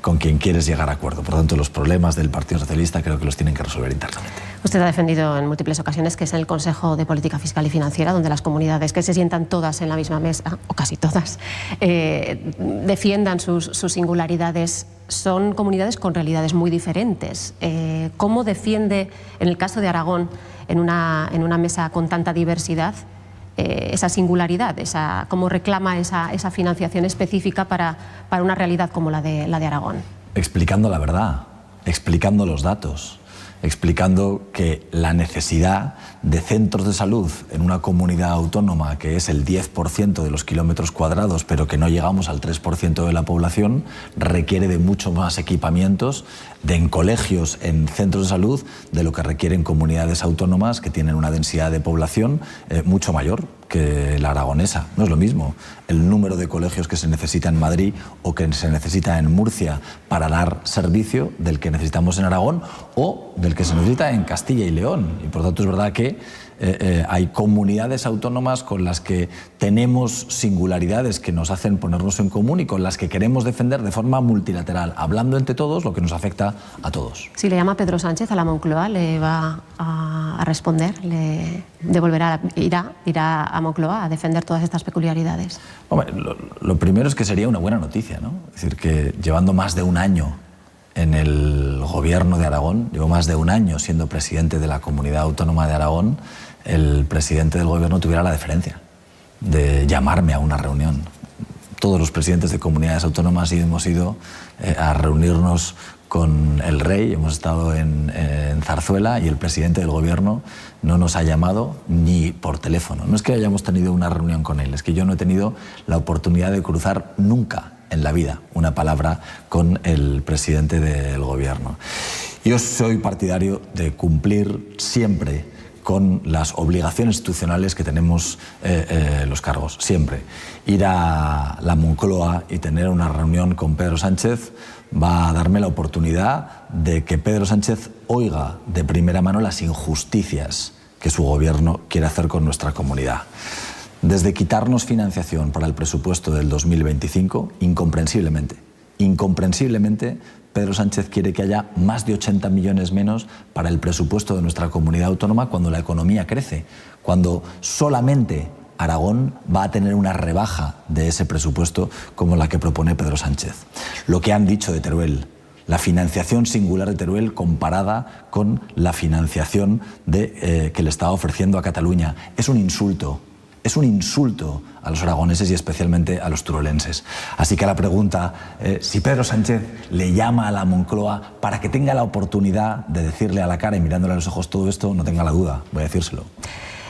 con quien quieres llegar a acuerdo. Por lo tanto, los problemas del Partido Socialista creo que los tienen que resolver internamente. Usted ha defendido en múltiples ocasiones que es en el Consejo de Política Fiscal y Financiera donde las comunidades que se sientan todas en la misma mesa, o casi todas, defiendan sus singularidades. Son comunidades con realidades muy diferentes. ¿Cómo defiende, en el caso de Aragón, en una mesa con tanta diversidad, esa singularidad, cómo reclama esa financiación específica para una realidad como la de Aragón? Explicando la verdad, explicando los datos, explicando que la necesidad de centros de salud en una comunidad autónoma que es el 10% de los kilómetros cuadrados, pero que no llegamos al 3% de la población, requiere de mucho más equipamientos en colegios, en centros de salud, de lo que requieren comunidades autónomas que tienen una densidad de población mucho mayor que la aragonesa. No es lo mismo el número de colegios que se necesita en Madrid o que se necesita en Murcia para dar servicio del que necesitamos en Aragón o del que se necesita en Castilla y León. Y por tanto es verdad que hay comunidades autónomas con las que tenemos singularidades que nos hacen ponernos en común y con las que queremos defender de forma multilateral, hablando entre todos lo que nos afecta a todos. Si le llama Pedro Sánchez a la Moncloa, ¿le va a responder? ¿Le irá a Moncloa a defender todas estas peculiaridades? Hombre, lo primero es que sería una buena noticia, ¿no? Es decir, que llevando más de un año en el gobierno de Aragón, llevo más de un año siendo presidente de la Comunidad Autónoma de Aragón, el presidente del gobierno tuviera la deferencia de llamarme a una reunión. Todos los presidentes de comunidades autónomas hemos ido a reunirnos con el rey, hemos estado en Zarzuela y el presidente del gobierno no nos ha llamado ni por teléfono. No es que hayamos tenido una reunión con él, es que yo no he tenido la oportunidad de cruzar nunca en la vida una palabra con el presidente del gobierno. Yo soy partidario de cumplir siempre con las obligaciones institucionales que tenemos los cargos, siempre. Ir a la Moncloa y tener una reunión con Pedro Sánchez va a darme la oportunidad de que Pedro Sánchez oiga de primera mano las injusticias que su gobierno quiere hacer con nuestra comunidad. Desde quitarnos financiación para el presupuesto del 2025, incomprensiblemente, Pedro Sánchez quiere que haya más de 80 millones menos para el presupuesto de nuestra comunidad autónoma cuando la economía crece, cuando solamente Aragón va a tener una rebaja de ese presupuesto como la que propone Pedro Sánchez. Lo que han dicho de Teruel, la financiación singular de Teruel comparada con la financiación que le está ofreciendo a Cataluña, es un insulto. Es un insulto a los aragoneses y especialmente a los turolenses. Así que la pregunta, si Pedro Sánchez le llama a la Moncloa para que tenga la oportunidad de decirle a la cara y mirándole a los ojos todo esto, no tenga la duda, voy a decírselo.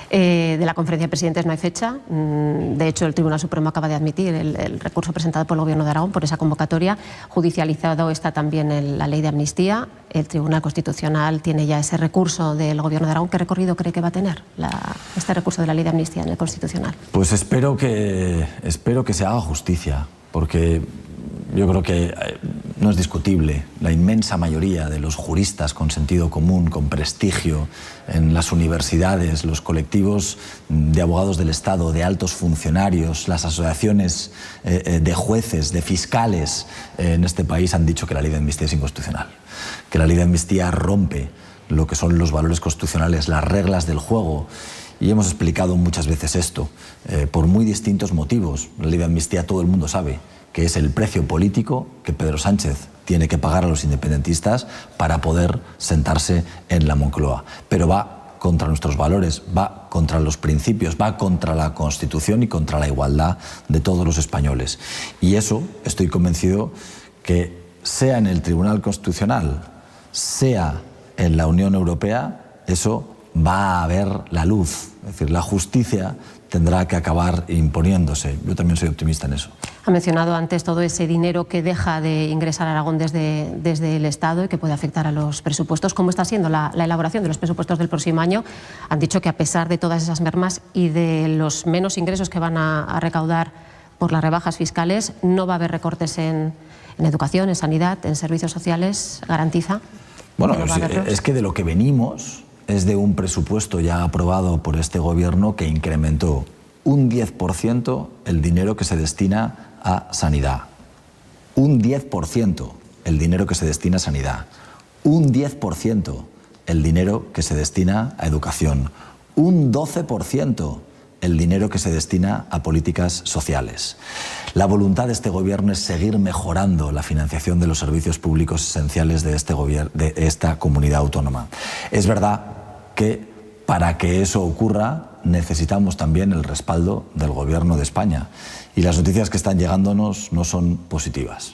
De la conferencia de presidentes no hay fecha. De hecho, el Tribunal Supremo acaba de admitir el recurso presentado por el Gobierno de Aragón por esa convocatoria. Judicializado está también la ley de amnistía. El Tribunal Constitucional tiene ya ese recurso del Gobierno de Aragón. ¿Qué recorrido cree que va a tener este recurso de la ley de amnistía en el Constitucional? Pues espero que se haga justicia, porque yo creo que no es discutible. La inmensa mayoría de los juristas con sentido común, con prestigio en las universidades, los colectivos de abogados del Estado, de altos funcionarios, las asociaciones de jueces, de fiscales en este país han dicho que la ley de amnistía es inconstitucional, que la ley de amnistía rompe lo que son los valores constitucionales, las reglas del juego. Y hemos explicado muchas veces esto, por muy distintos motivos. La ley de amnistía todo el mundo sabe que es el precio político que Pedro Sánchez tiene que pagar a los independentistas para poder sentarse en la Moncloa. Pero va contra nuestros valores, va contra los principios, va contra la Constitución y contra la igualdad de todos los españoles. Y eso estoy convencido que sea en el Tribunal Constitucional, sea en la Unión Europea, eso va a ver la luz. Es decir, la justicia tendrá que acabar imponiéndose. Yo también soy optimista en eso. Ha mencionado antes todo ese dinero que deja de ingresar a Aragón desde el Estado y que puede afectar a los presupuestos. ¿Cómo está siendo la elaboración de los presupuestos del próximo año? Han dicho que a pesar de todas esas mermas y de los menos ingresos que van a recaudar por las rebajas fiscales, no va a haber recortes en educación, en sanidad, en servicios sociales. ¿Garantiza? Bueno, es que de lo que venimos es de un presupuesto ya aprobado por este gobierno que incrementó un 10% el dinero que se destina a sanidad. Un 10% el dinero que se destina a sanidad. Un 10% el dinero que se destina a educación. Un 12% el dinero que se destina a políticas sociales. La voluntad de este gobierno es seguir mejorando la financiación de los servicios públicos esenciales de esta comunidad autónoma. Es verdad que para que eso ocurra necesitamos también el respaldo del Gobierno de España. Y las noticias que están llegándonos no son positivas.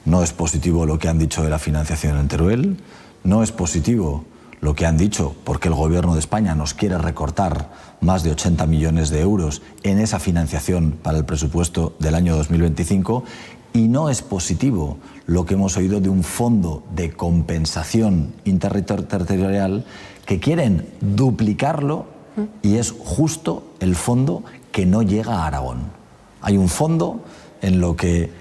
No es positivo lo que han dicho de la financiación en Teruel, no es positivo lo que han dicho porque el Gobierno de España nos quiere recortar más de 80 millones de euros en esa financiación para el presupuesto del año 2025, y no es positivo lo que hemos oído de un fondo de compensación interterritorial que quieren duplicarlo, y es justo el fondo que no llega a Aragón. Hay un fondo en lo que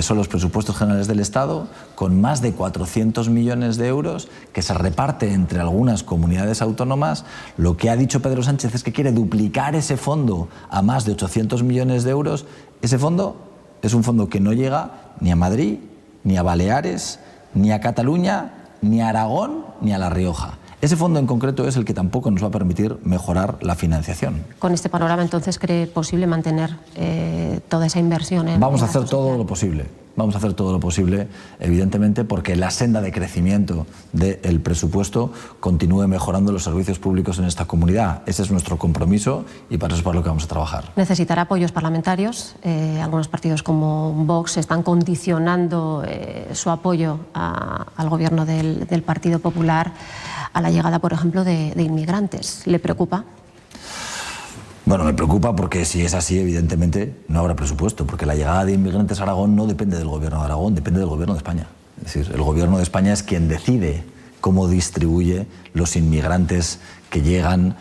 son los presupuestos generales del Estado con más de 400 millones de euros que se reparte entre algunas comunidades autónomas. Lo que ha dicho Pedro Sánchez es que quiere duplicar ese fondo a más de 800 millones de euros. Ese fondo es un fondo que no llega ni a Madrid, ni a Baleares, ni a Cataluña, ni a Aragón, ni a La Rioja. Ese fondo en concreto es el que tampoco nos va a permitir mejorar la financiación. Con este panorama, entonces, ¿cree posible mantener toda esa inversión? Vamos a hacer todo lo posible. Vamos a hacer todo lo posible, evidentemente, porque la senda de crecimiento del presupuesto continúe mejorando los servicios públicos en esta comunidad. Ese es nuestro compromiso y para eso es para lo que vamos a trabajar. Necesitará apoyos parlamentarios. Algunos partidos como Vox están condicionando su apoyo al gobierno del Partido Popular a la llegada, por ejemplo, de inmigrantes. ¿Le preocupa? Bueno, me preocupa porque si es así, evidentemente, no habrá presupuesto, porque la llegada de inmigrantes a Aragón no depende del Gobierno de Aragón, depende del Gobierno de España. Es decir, el Gobierno de España es quien decide cómo distribuye los inmigrantes que llegan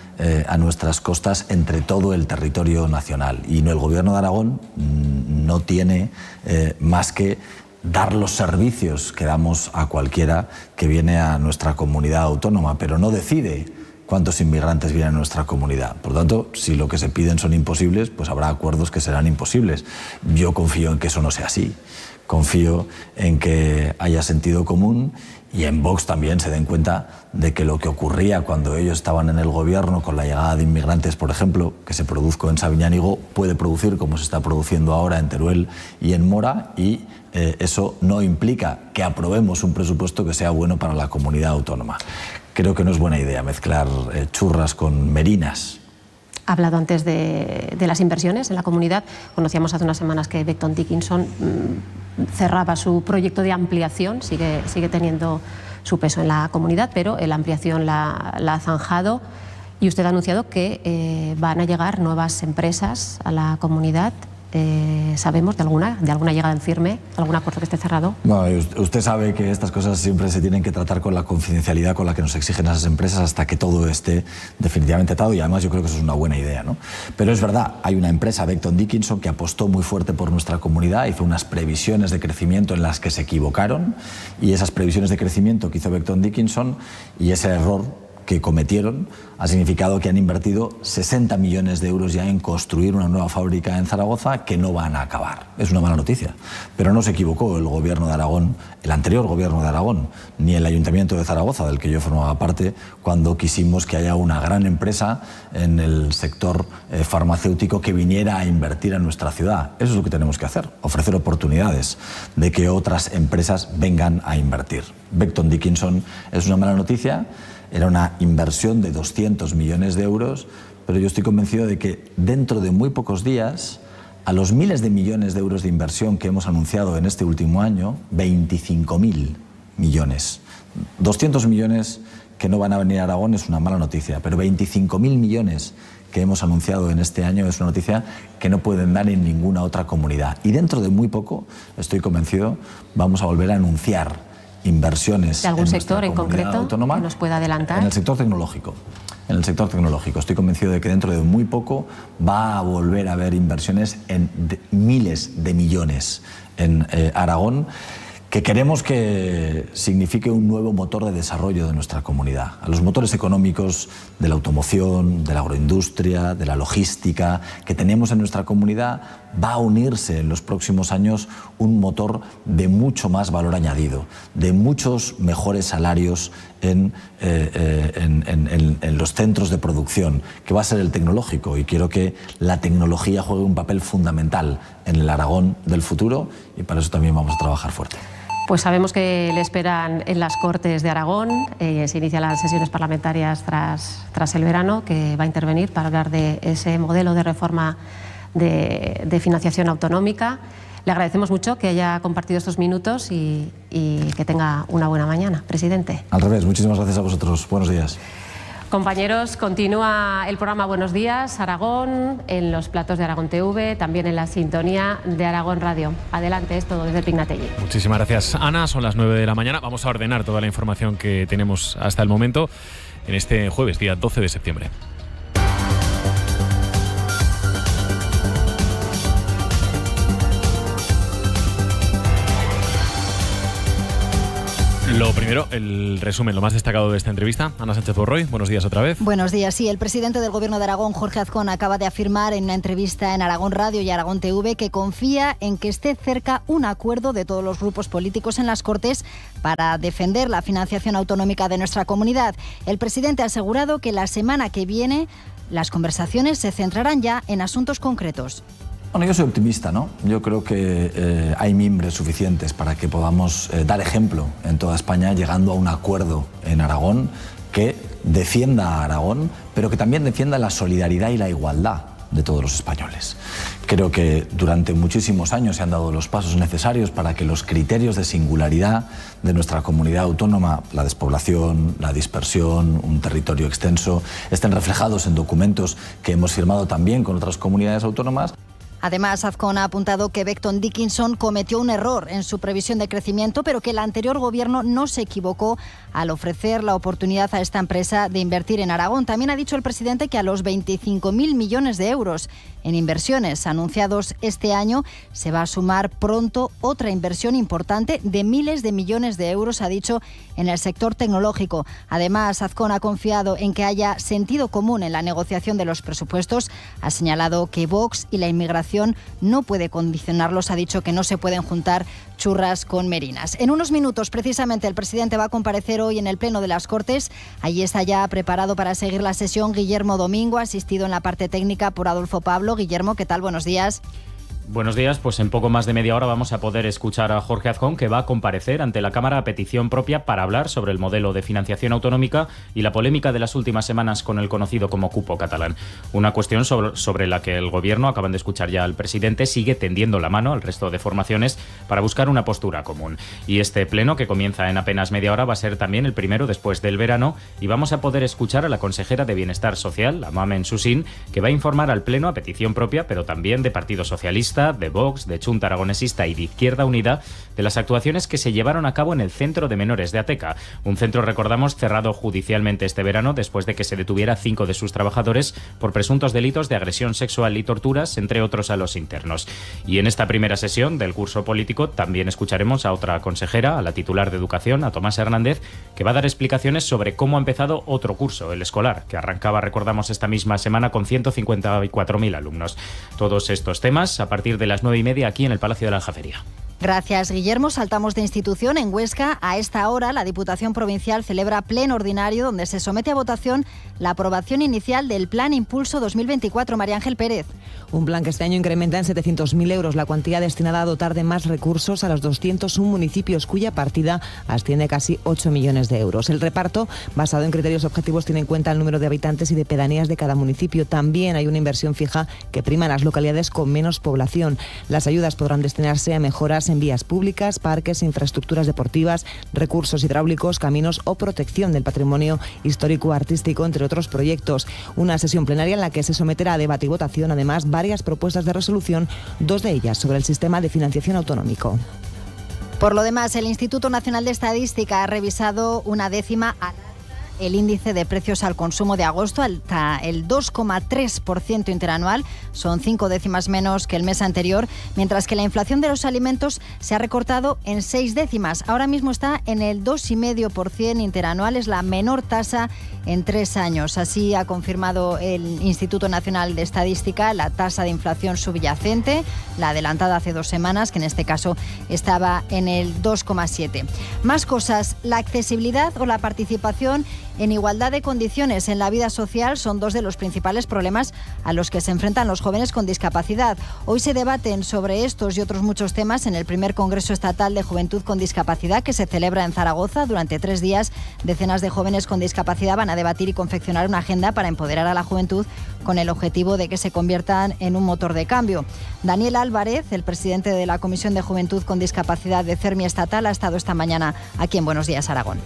a nuestras costas entre todo el territorio nacional. Y el Gobierno de Aragón no tiene más que dar los servicios que damos a cualquiera que viene a nuestra comunidad autónoma, pero no decide cuántos inmigrantes vienen a nuestra comunidad. Por lo tanto, si lo que se piden son imposibles, pues habrá acuerdos que serán imposibles. Yo confío en que eso no sea así. Confío en que haya sentido común y en Vox también se den cuenta de que lo que ocurría cuando ellos estaban en el gobierno con la llegada de inmigrantes, por ejemplo, que se produjo en Sabiñánigo, puede producir como se está produciendo ahora en Teruel y en Mora, y eso no implica que aprobemos un presupuesto que sea bueno para la comunidad autónoma. Creo que no es buena idea mezclar churras con merinas. Ha hablado antes de las inversiones en la comunidad. Conocíamos hace unas semanas que Becton Dickinson cerraba su proyecto de ampliación, sigue teniendo su peso en la comunidad, pero la ampliación la ha zanjado, y usted ha anunciado que van a llegar nuevas empresas a la comunidad. ¿Sabemos de alguna llegada en firme, algún acuerdo que esté cerrado? No, usted sabe que estas cosas siempre se tienen que tratar con la confidencialidad con la que nos exigen esas empresas hasta que todo esté definitivamente atado, y además yo creo que eso es una buena idea, ¿no? Pero es verdad, hay una empresa, Becton Dickinson, que apostó muy fuerte por nuestra comunidad, hizo unas previsiones de crecimiento en las que se equivocaron, y esas previsiones de crecimiento que hizo Becton Dickinson y ese error que cometieron ha significado que han invertido 60 millones de euros ya en construir una nueva fábrica en Zaragoza que no van a acabar. Es una mala noticia, pero no se equivocó el Gobierno de Aragón, el anterior Gobierno de Aragón, ni el Ayuntamiento de Zaragoza, del que yo formaba parte, cuando quisimos que haya una gran empresa en el sector farmacéutico que viniera a invertir en nuestra ciudad. Eso es lo que tenemos que hacer, ofrecer oportunidades de que otras empresas vengan a invertir. Becton Dickinson es una mala noticia. Era una inversión de 200 millones de euros, pero yo estoy convencido de que dentro de muy pocos días, a los miles de millones de euros de inversión que hemos anunciado en este último año, 25.000 millones. 200 millones que no van a venir a Aragón es una mala noticia, pero 25.000 millones que hemos anunciado en este año es una noticia que no pueden dar en ninguna otra comunidad. Y dentro de muy poco, estoy convencido, vamos a volver a anunciar inversiones ¿de algún en sector en concreto autónoma, que nos pueda adelantar? En el sector tecnológico. En el sector tecnológico. Estoy convencido de que dentro de muy poco va a volver a haber inversiones en miles de millones en Aragón, que queremos que signifique un nuevo motor de desarrollo de nuestra comunidad. A los motores económicos de la automoción, de la agroindustria, de la logística que tenemos en nuestra comunidad, va a unirse en los próximos años un motor de mucho más valor añadido, de muchos mejores salarios en los centros de producción, que va a ser el tecnológico, y quiero que la tecnología juegue un papel fundamental en el Aragón del futuro, y para eso también vamos a trabajar fuerte. Pues sabemos que le esperan en las Cortes de Aragón. Se inician las sesiones parlamentarias tras el verano, que va a intervenir para hablar de ese modelo de reforma de financiación autonómica. Le agradecemos mucho que haya compartido estos minutos y que tenga una buena mañana, presidente. Al revés, muchísimas gracias a vosotros. Buenos días. Compañeros, continúa el programa Buenos Días Aragón en los platos de Aragón TV, también en la sintonía de Aragón Radio. Adelante, es todo desde Pignatelli. Muchísimas gracias, Ana. Son las 9 de la mañana. Vamos a ordenar toda la información que tenemos hasta el momento en este jueves, día 12 de septiembre. Lo primero, el resumen, lo más destacado de esta entrevista. Ana Sánchez Borroy, buenos días otra vez. Buenos días. Sí, el presidente del Gobierno de Aragón, Jorge Azcón, acaba de afirmar en una entrevista en Aragón Radio y Aragón TV que confía en que esté cerca un acuerdo de todos los grupos políticos en las Cortes para defender la financiación autonómica de nuestra comunidad. El presidente ha asegurado que la semana que viene las conversaciones se centrarán ya en asuntos concretos. Bueno, yo soy optimista, ¿no? Yo creo que hay mimbres suficientes para que podamos dar ejemplo en toda España, llegando a un acuerdo en Aragón que defienda a Aragón, pero que también defienda la solidaridad y la igualdad de todos los españoles. Creo que durante muchísimos años se han dado los pasos necesarios para que los criterios de singularidad de nuestra comunidad autónoma, la despoblación, la dispersión, un territorio extenso, estén reflejados en documentos que hemos firmado también con otras comunidades autónomas. Además, Azcón ha apuntado que Becton Dickinson cometió un error en su previsión de crecimiento, pero que el anterior gobierno no se equivocó al ofrecer la oportunidad a esta empresa de invertir en Aragón. También ha dicho el presidente que a los 25.000 millones de euros en inversiones anunciados este año se va a sumar pronto otra inversión importante de miles de millones de euros, ha dicho, en el sector tecnológico. Además, Azcón ha confiado en que haya sentido común en la negociación de los presupuestos. Ha señalado que Vox y la inmigración no puede condicionarlos. Ha dicho que no se pueden juntar churras con merinas. En unos minutos, precisamente, el presidente va a comparecer hoy en el Pleno de las Cortes. Allí está ya preparado para seguir la sesión Guillermo Domingo, asistido en la parte técnica por Adolfo Pablo. Guillermo, ¿qué tal? Buenos días. Buenos días, pues en poco más de media hora vamos a poder escuchar a Jorge Azcón, que va a comparecer ante la Cámara a petición propia para hablar sobre el modelo de financiación autonómica y la polémica de las últimas semanas con el conocido como cupo catalán. Una cuestión sobre la que el Gobierno, acaban de escuchar ya al presidente, sigue tendiendo la mano al resto de formaciones para buscar una postura común. Y este pleno, que comienza en apenas media hora, va a ser también el primero después del verano, y vamos a poder escuchar a la consejera de Bienestar Social, a Mamen Susín, que va a informar al pleno a petición propia, pero también de Partido Socialista, de Vox, de Chunta Aragonesista y de Izquierda Unida, de las actuaciones que se llevaron a cabo en el Centro de Menores de Ateca. Un centro, recordamos, cerrado judicialmente este verano después de que se detuviera a 5 de sus trabajadores por presuntos delitos de agresión sexual y torturas, entre otros a los internos. Y en esta primera sesión del curso político también escucharemos a otra consejera, a la titular de Educación, a Tomás Hernández, que va a dar explicaciones sobre cómo ha empezado otro curso, el escolar, que arrancaba, recordamos, esta misma semana con 154.000 alumnos. Todos estos temas a partir de las 9:30 aquí en el Palacio de la Aljafería. Gracias, Guillermo. Saltamos de institución. En Huesca, a esta hora, la Diputación Provincial celebra pleno ordinario donde se somete a votación la aprobación inicial del Plan Impulso 2024. María Ángel Pérez. Un plan que este año incrementa en 700.000 euros la cuantía destinada a dotar de más recursos a los 201 municipios cuya partida asciende a casi 8 millones de euros. El reparto, basado en criterios objetivos, tiene en cuenta el número de habitantes y de pedanías de cada municipio. También hay una inversión fija que prima en las localidades con menos población. Las ayudas podrán destinarse a mejoras mejoras en vías públicas, parques, infraestructuras deportivas, recursos hidráulicos, caminos o protección del patrimonio histórico-artístico, entre otros proyectos. Una sesión plenaria en la que se someterá a debate y votación, además, varias propuestas de resolución, 2 de ellas sobre el sistema de financiación autonómico. Por lo demás, el Instituto Nacional de Estadística ha revisado una décima el índice de precios al consumo de agosto hasta el 2,3% interanual, son 5 décimas menos que el mes anterior, mientras que la inflación de los alimentos se ha recortado en 6 décimas. Ahora mismo está en el 2,5% interanual, es la menor tasa en 3 años. Así ha confirmado el Instituto Nacional de Estadística la tasa de inflación subyacente, la adelantada hace 2 semanas, que en este caso estaba en el 2,7%. Más cosas, la accesibilidad o la participación en igualdad de condiciones en la vida social son 2 de los principales problemas a los que se enfrentan los jóvenes con discapacidad. Hoy se debaten sobre estos y otros muchos temas en el primer Congreso Estatal de Juventud con Discapacidad, que se celebra en Zaragoza. Durante 3 días, decenas de jóvenes con discapacidad van a debatir y confeccionar una agenda para empoderar a la juventud con el objetivo de que se conviertan en un motor de cambio. Daniel Álvarez, el presidente de la Comisión de Juventud con Discapacidad de CERMI Estatal, ha estado esta mañana aquí en Buenos Días, Aragón.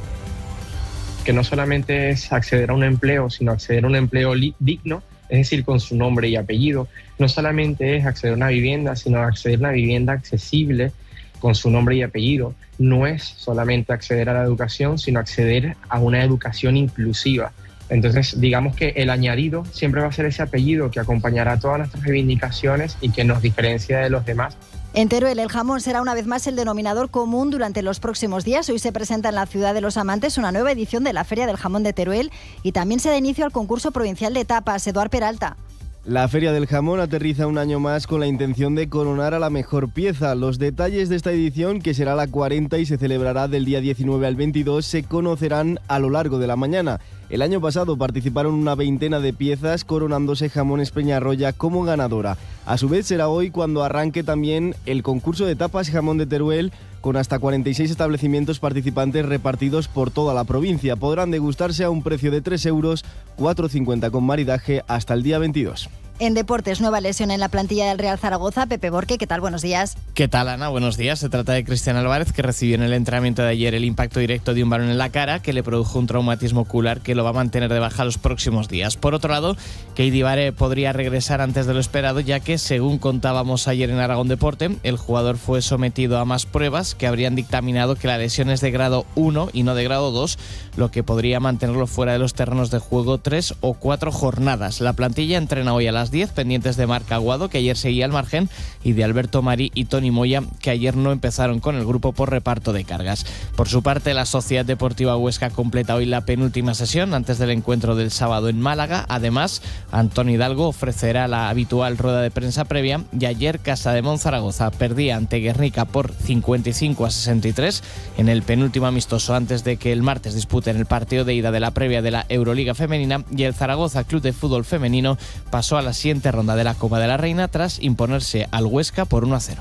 Que no solamente es acceder a un empleo, sino acceder a un empleo digno, es decir, con su nombre y apellido. No solamente es acceder a una vivienda, sino acceder a una vivienda accesible con su nombre y apellido. No es solamente acceder a la educación, sino acceder a una educación inclusiva. Entonces, digamos que el añadido siempre va a ser ese apellido que acompañará todas nuestras reivindicaciones y que nos diferencia de los demás. En Teruel, el jamón será una vez más el denominador común durante los próximos días. Hoy se presenta en la Ciudad de los Amantes una nueva edición de la Feria del Jamón de Teruel y también se da inicio al concurso provincial de tapas. Eduard Peralta. La Feria del Jamón aterriza un año más con la intención de coronar a la mejor pieza. Los detalles de esta edición, que será la 40 y se celebrará del día 19 al 22, se conocerán a lo largo de la mañana. El año pasado participaron una veintena de piezas, coronándose Jamones Peñarroya como ganadora. A su vez será hoy cuando arranque también el concurso de tapas Jamón de Teruel, con hasta 46 establecimientos participantes repartidos por toda la provincia. Podrán degustarse a un precio de 3 euros, 4,50 con maridaje hasta el día 22. En deportes, nueva lesión en la plantilla del Real Zaragoza. Pepe Borque, ¿qué tal? Buenos días. ¿Qué tal, Ana? Buenos días. Se trata de Cristian Álvarez, que recibió en el entrenamiento de ayer el impacto directo de un balón en la cara, que le produjo un traumatismo ocular que lo va a mantener de baja los próximos días. Por otro lado, Keidi Bare podría regresar antes de lo esperado, ya que, según contábamos ayer en Aragón Deporte, el jugador fue sometido a más pruebas que habrían dictaminado que la lesión es de grado 1 y no de grado 2, lo que podría mantenerlo fuera de los terrenos de juego 3 o 4 jornadas. La plantilla entrena hoy a las 10, pendientes de Marc Aguado, que ayer seguía al margen, y de Alberto Marí y Toni Moya, que ayer no empezaron con el grupo por reparto de cargas. Por su parte, la Sociedad Deportiva Huesca completa hoy la penúltima sesión antes del encuentro del sábado en Málaga. Además, Antonio Hidalgo ofrecerá la habitual rueda de prensa previa, y ayer Casademont Zaragoza perdía ante Guernica por 55-63 en el penúltimo amistoso antes de que el martes disputen el partido de ida de la previa de la Euroliga Femenina, y el Zaragoza Club de Fútbol Femenino pasó a la siguiente ronda de la Copa de la Reina tras imponerse al Huesca por 1-0.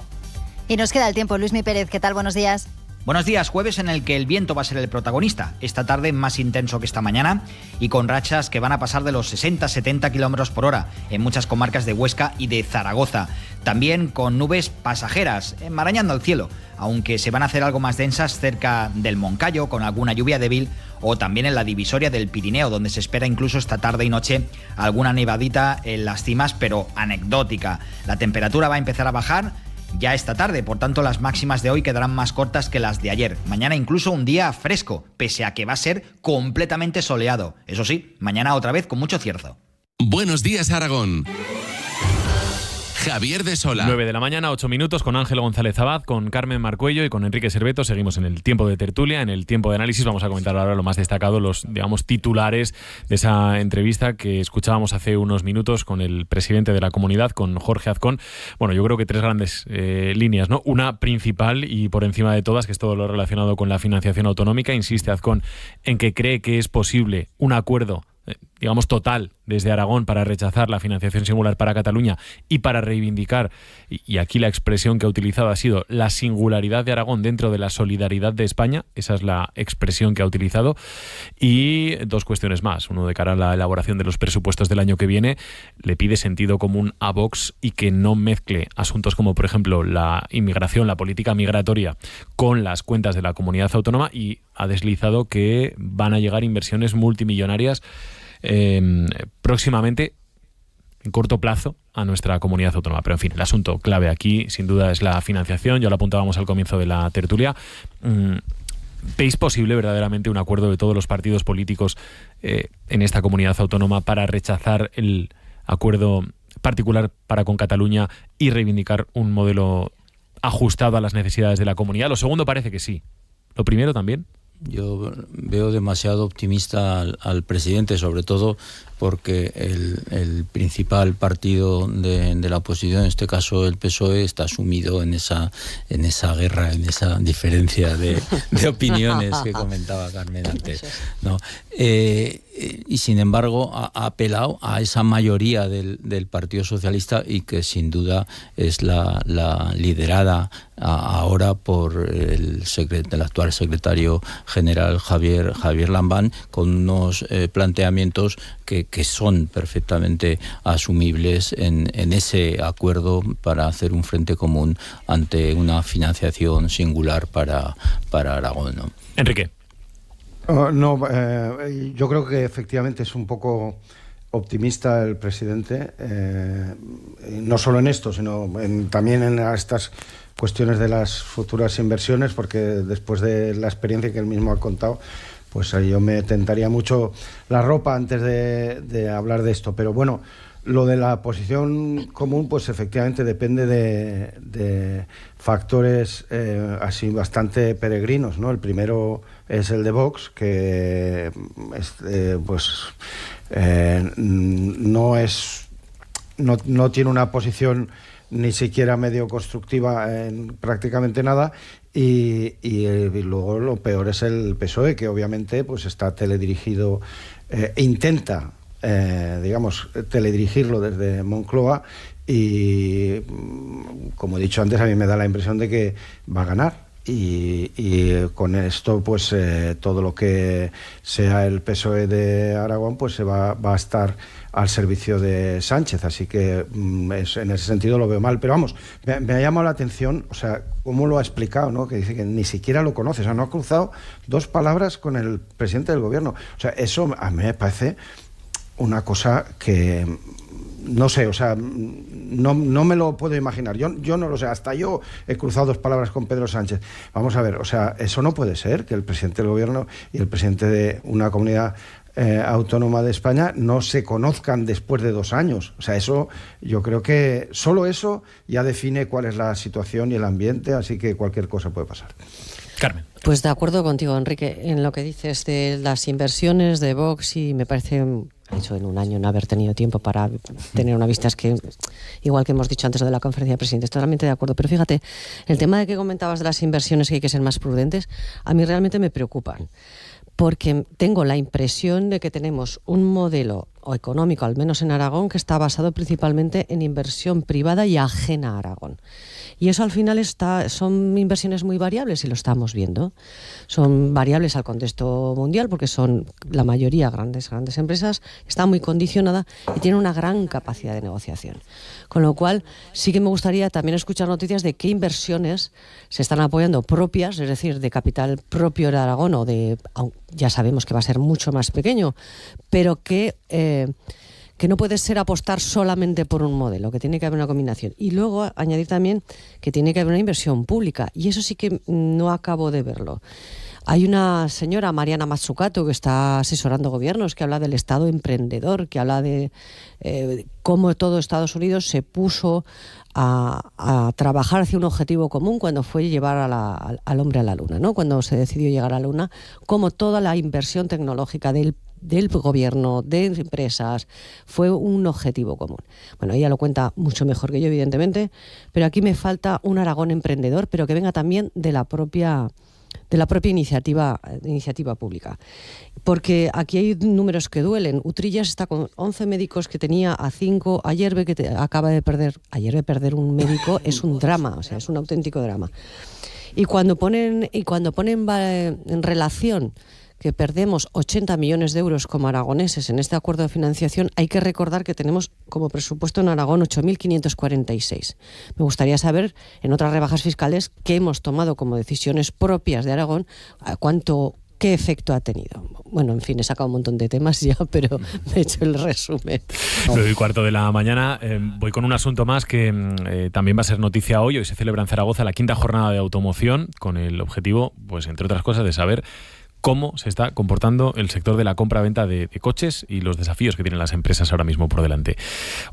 Y nos queda el tiempo. Luismi Pérez, ¿qué tal? Buenos días. Buenos días, jueves en el que el viento va a ser el protagonista. Esta tarde más intenso que esta mañana y con rachas que van a pasar de los 60-70 km por hora en muchas comarcas de Huesca y de Zaragoza. También con nubes pasajeras, enmarañando el cielo, aunque se van a hacer algo más densas cerca del Moncayo, con alguna lluvia débil, o también en la divisoria del Pirineo, donde se espera incluso esta tarde y noche alguna nevadita en las cimas, pero anecdótica. La temperatura va a empezar a bajar ya esta tarde, por tanto las máximas de hoy quedarán más cortas que las de ayer. Mañana incluso un día fresco, pese a que va a ser completamente soleado. Eso sí, mañana otra vez con mucho cierzo. Buenos días, Aragón. Javier de Sola. 9 de la mañana, 8 minutos, con Ángel González Abad, con Carmen Marcuello y con Enrique Serveto. Seguimos en el tiempo de tertulia, en el tiempo de análisis. Vamos a comentar ahora lo más destacado, los, digamos, titulares de esa entrevista que escuchábamos hace unos minutos con el presidente de la comunidad, con Jorge Azcón. Bueno, yo creo que 3 grandes líneas, ¿no? Una principal y por encima de todas, que es todo lo relacionado con la financiación autonómica. Insiste Azcón en que cree que es posible un acuerdo digamos, total desde Aragón para rechazar la financiación singular para Cataluña y para reivindicar, y aquí la expresión que ha utilizado ha sido la singularidad de Aragón dentro de la solidaridad de España. Esa es la expresión que ha utilizado. Y dos cuestiones más. Uno, de cara a la elaboración de los presupuestos del año que viene, le pide sentido común a Vox y que no mezcle asuntos como, por ejemplo, la inmigración, la política migratoria con las cuentas de la comunidad autónoma, y ha deslizado que van a llegar inversiones multimillonarias próximamente, en corto plazo, a nuestra comunidad autónoma. Pero en fin, el asunto clave aquí sin duda es la financiación. Ya lo apuntábamos al comienzo de la tertulia. ¿Veis posible verdaderamente un acuerdo de todos los partidos políticos en esta comunidad autónoma para rechazar el acuerdo particular para con Cataluña y reivindicar un modelo ajustado a las necesidades de la comunidad? Lo segundo parece que sí. ¿Lo primero también? Yo veo demasiado optimista al presidente, sobre todo porque el principal partido de la oposición, en este caso el PSOE, está sumido en esa guerra, en esa diferencia de opiniones que comentaba Carmen antes, ¿no? Y sin embargo ha apelado a esa mayoría del Partido Socialista, y que sin duda es la liderada ahora por el actual secretario general Javier Lambán, con unos planteamientos que son perfectamente asumibles en ese acuerdo para hacer un frente común ante una financiación singular para Aragón, ¿no? Enrique. Yo creo que efectivamente es un poco optimista el presidente, no solo en esto, sino también en estas cuestiones de las futuras inversiones, porque después de la experiencia que él mismo ha contado, pues yo me tentaría mucho la ropa antes de hablar de esto. Pero bueno, lo de la posición común, pues efectivamente depende de factores así bastante peregrinos, ¿no? El primero es el de Vox, que no tiene una posición ni siquiera medio constructiva en prácticamente nada, y luego lo peor es el PSOE, que obviamente pues está teledirigido, intenta teledirigirlo desde Moncloa, y como he dicho antes, a mí me da la impresión de que va a ganar, y con esto pues todo lo que sea el PSOE de Aragón pues se va a estar al servicio de Sánchez, así que en ese sentido lo veo mal. Pero vamos, me ha llamado la atención, o sea, cómo lo ha explicado, ¿no? Que dice que ni siquiera lo conoce, o sea, no ha cruzado dos palabras con el presidente del gobierno. O sea, eso a mí me parece una cosa que no sé, o sea, no me lo puedo imaginar. Yo no lo sé, hasta yo he cruzado dos palabras con Pedro Sánchez. Vamos a ver, o sea, eso no puede ser, que el presidente del gobierno y el presidente de una comunidad autónoma de España no se conozcan después de 2 años. O sea, eso, yo creo que solo eso ya define cuál es la situación y el ambiente, así que cualquier cosa puede pasar. Carmen. Pues de acuerdo contigo, Enrique, en lo que dices de las inversiones de Vox, y me parece, hecho, en un año no haber tenido tiempo para tener una vista, es que, igual que hemos dicho antes de la conferencia de presidentes, totalmente de acuerdo. Pero fíjate, el tema de que comentabas de las inversiones, que hay que ser más prudentes, a mí realmente me preocupan, porque tengo la impresión de que tenemos un modelo económico, al menos en Aragón, que está basado principalmente en inversión privada y ajena a Aragón. Y eso al final son inversiones muy variables, y lo estamos viendo. Son variables al contexto mundial, porque son la mayoría grandes empresas, está muy condicionada y tiene una gran capacidad de negociación. Con lo cual, sí que me gustaría también escuchar noticias de qué inversiones se están apoyando propias, es decir, de capital propio de Aragón, ya sabemos que va a ser mucho más pequeño, pero que no puede ser apostar solamente por un modelo, que tiene que haber una combinación. Y luego añadir también que tiene que haber una inversión pública, y eso sí que no acabo de verlo. Hay una señora, Mariana Mazzucato, que está asesorando gobiernos, que habla del Estado emprendedor, que habla de cómo todo Estados Unidos se puso a trabajar hacia un objetivo común cuando fue llevar al hombre a la Luna, ¿no? Cuando se decidió llegar a la Luna, cómo toda la inversión tecnológica del gobierno, de empresas, fue un objetivo común. Bueno, ella lo cuenta mucho mejor que yo, evidentemente, pero aquí me falta un Aragón emprendedor, pero que venga también de la propia la propia iniciativa pública. Porque aquí hay números que duelen. Utrillas está con 11 médicos que tenía a 5. Ayer ve que acaba de perder un médico. Es un drama, o sea, es un auténtico drama. Y cuando ponen en relación que perdemos 80 millones de euros como aragoneses en este acuerdo de financiación, hay que recordar que tenemos como presupuesto en Aragón 8.546. Me gustaría saber, en otras rebajas fiscales que hemos tomado como decisiones propias de Aragón, qué efecto ha tenido. Bueno, en fin, he sacado un montón de temas ya, pero me he hecho el resumen. 9:15 de la mañana. Voy con un asunto más que también va a ser noticia hoy. Hoy se celebra en Zaragoza la 5ª jornada de automoción, con el objetivo, pues entre otras cosas, de saber cómo se está comportando el sector de la compra-venta de coches y los desafíos que tienen las empresas ahora mismo por delante.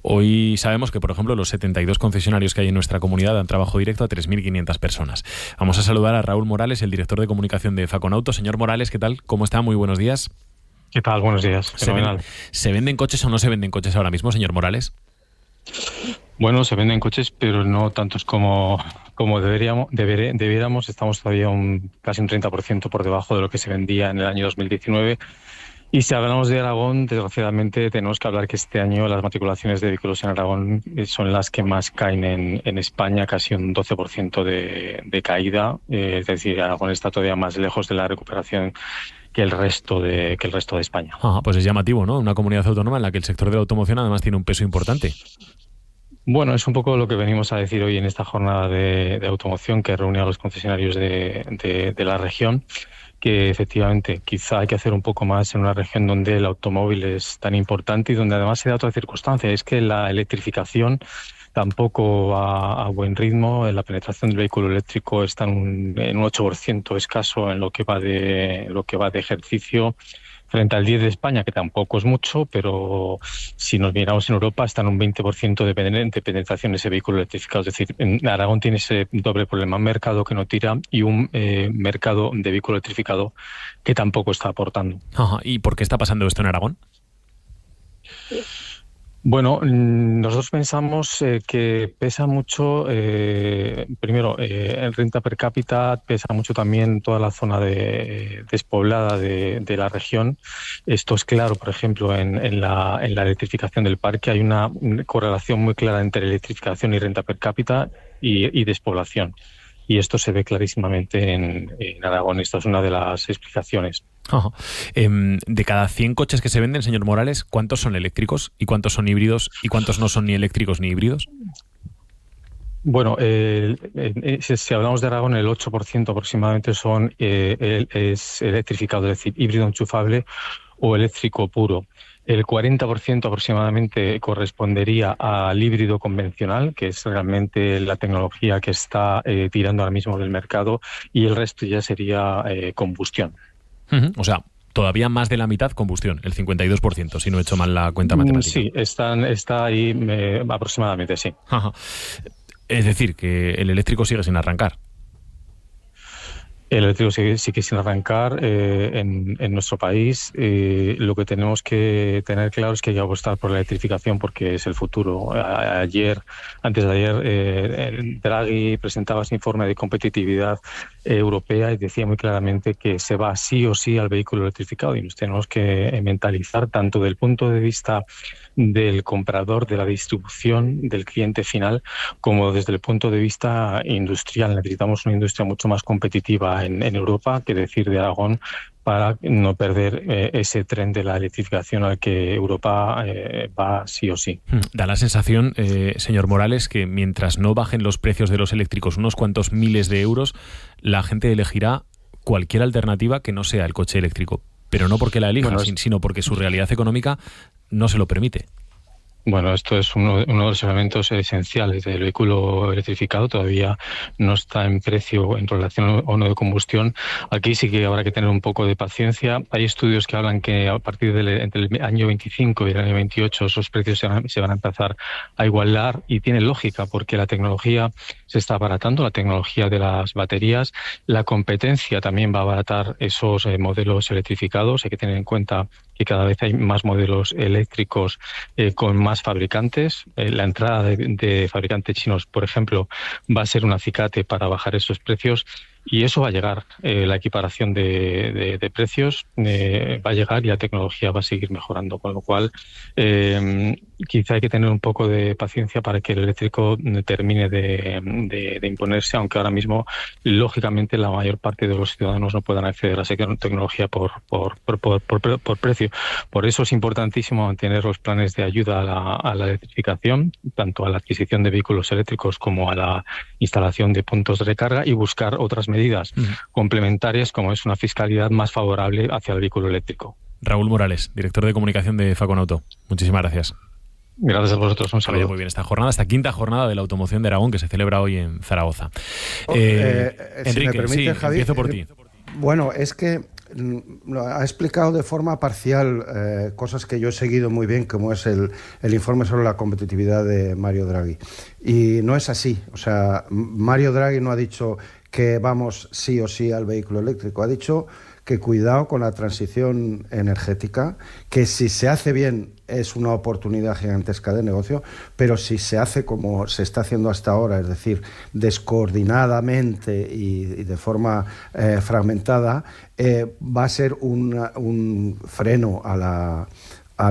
Hoy sabemos que, por ejemplo, los 72 concesionarios que hay en nuestra comunidad dan trabajo directo a 3.500 personas. Vamos a saludar a Raúl Morales, el director de comunicación de Faconauto. Señor Morales, ¿qué tal? ¿Cómo está? Muy buenos días. ¿Qué tal? Buenos días. Fenomenal. ¿Se venden coches o no se venden coches ahora mismo, señor Morales? Bueno, se venden coches, pero no tantos como debiéramos. Estamos todavía casi un 30% por debajo de lo que se vendía en el año 2019. Y si hablamos de Aragón, desgraciadamente tenemos que hablar que este año las matriculaciones de vehículos en Aragón son las que más caen en España, casi un 12% de caída. Es decir, Aragón está todavía más lejos de la recuperación que el resto de España. Pues es llamativo, ¿no? Una comunidad autónoma en la que el sector de la automoción además tiene un peso importante. Bueno, es un poco lo que venimos a decir hoy en esta jornada de automoción que reúne a los concesionarios de la región, que efectivamente quizá hay que hacer un poco más en una región donde el automóvil es tan importante y donde además se da otra circunstancia, es que la electrificación tampoco va a buen ritmo. La penetración del vehículo eléctrico está en un 8% escaso en lo que va de ejercicio, frente al 10% de España, que tampoco es mucho, pero si nos miramos en Europa está en un 20% de penetración de ese vehículo electrificado. Es decir, en Aragón tiene ese doble problema, un mercado que no tira y un mercado de vehículo electrificado que tampoco está aportando. ¿Y por qué está pasando esto en Aragón? Bueno, nosotros pensamos que pesa mucho, primero, en renta per cápita, pesa mucho también toda la zona despoblada de la región. Esto es claro, por ejemplo, en la electrificación del parque. Hay una correlación muy clara entre electrificación y renta per cápita y despoblación. Y esto se ve clarísimamente en Aragón. Esta es una de las explicaciones. De cada 100 coches que se venden, señor Morales, ¿cuántos son eléctricos y cuántos son híbridos y cuántos no son ni eléctricos ni híbridos? Bueno, si hablamos de Aragón, el 8% aproximadamente es electrificado, es decir, híbrido enchufable o eléctrico puro. El 40% aproximadamente correspondería al híbrido convencional, que es realmente la tecnología que está tirando ahora mismo del mercado, y el resto ya sería combustión. O sea, todavía más de la mitad combustión, el 52%, si no he hecho mal la cuenta matemática. Sí, está ahí aproximadamente, sí. Es decir, que el eléctrico sigue sin arrancar. El eléctrico sigue sin arrancar en nuestro país. Lo que tenemos que tener claro es que hay que apostar por la electrificación porque es el futuro. Antes de ayer, Draghi presentaba ese informe de competitividad europea y decía muy claramente que se va sí o sí al vehículo electrificado, y nos tenemos que mentalizar tanto del punto de vista del comprador, de la distribución, del cliente final, como desde el punto de vista industrial. Necesitamos una industria mucho más competitiva en Europa, que decir de Aragón, para no perder ese tren de la electrificación al que Europa va sí o sí. Da la sensación, señor Morales, que mientras no bajen los precios de los eléctricos unos cuantos miles de euros, la gente elegirá cualquier alternativa que no sea el coche eléctrico. Pero no porque la elija, sino porque su realidad económica no se lo permite. Bueno, esto es uno de los elementos esenciales del vehículo electrificado. Todavía no está en precio en relación a uno de combustión. Aquí sí que habrá que tener un poco de paciencia. Hay estudios que hablan que a partir entre el año 25 y el año 28 esos precios se van a empezar a igualar, y tiene lógica porque la tecnología se está abaratando, la tecnología de las baterías. La competencia también va a abaratar esos modelos electrificados. Hay que tener en cuenta que cada vez hay más modelos eléctricos con más fabricantes. La entrada de fabricantes chinos, por ejemplo, va a ser un acicate para bajar esos precios. Y eso va a llegar, la equiparación de precios va a llegar y la tecnología va a seguir mejorando, con lo cual quizá hay que tener un poco de paciencia para que el eléctrico termine de imponerse, aunque ahora mismo, lógicamente, la mayor parte de los ciudadanos no puedan acceder a esa tecnología por precio. Por eso es importantísimo mantener los planes de ayuda a la electrificación, tanto a la adquisición de vehículos eléctricos como a la instalación de puntos de recarga, y buscar otras medidas complementarias, como es una fiscalidad más favorable hacia el vehículo eléctrico. Raúl Morales, director de comunicación de Faconauto. Muchísimas gracias. Gracias a vosotros, un saludo. Muy bien, esta jornada, esta quinta jornada de la automoción de Aragón, que se celebra hoy en Zaragoza. Enrique, si me permite, Javi, empiezo por ti. Bueno, es que ha explicado de forma parcial cosas que yo he seguido muy bien, como es el informe sobre la competitividad de Mario Draghi. Y no es así. O sea, Mario Draghi no ha dicho que vamos sí o sí al vehículo eléctrico. Ha dicho que cuidado con la transición energética, que si se hace bien es una oportunidad gigantesca de negocio, pero si se hace como se está haciendo hasta ahora, es decir, descoordinadamente y de forma fragmentada, va a ser un freno a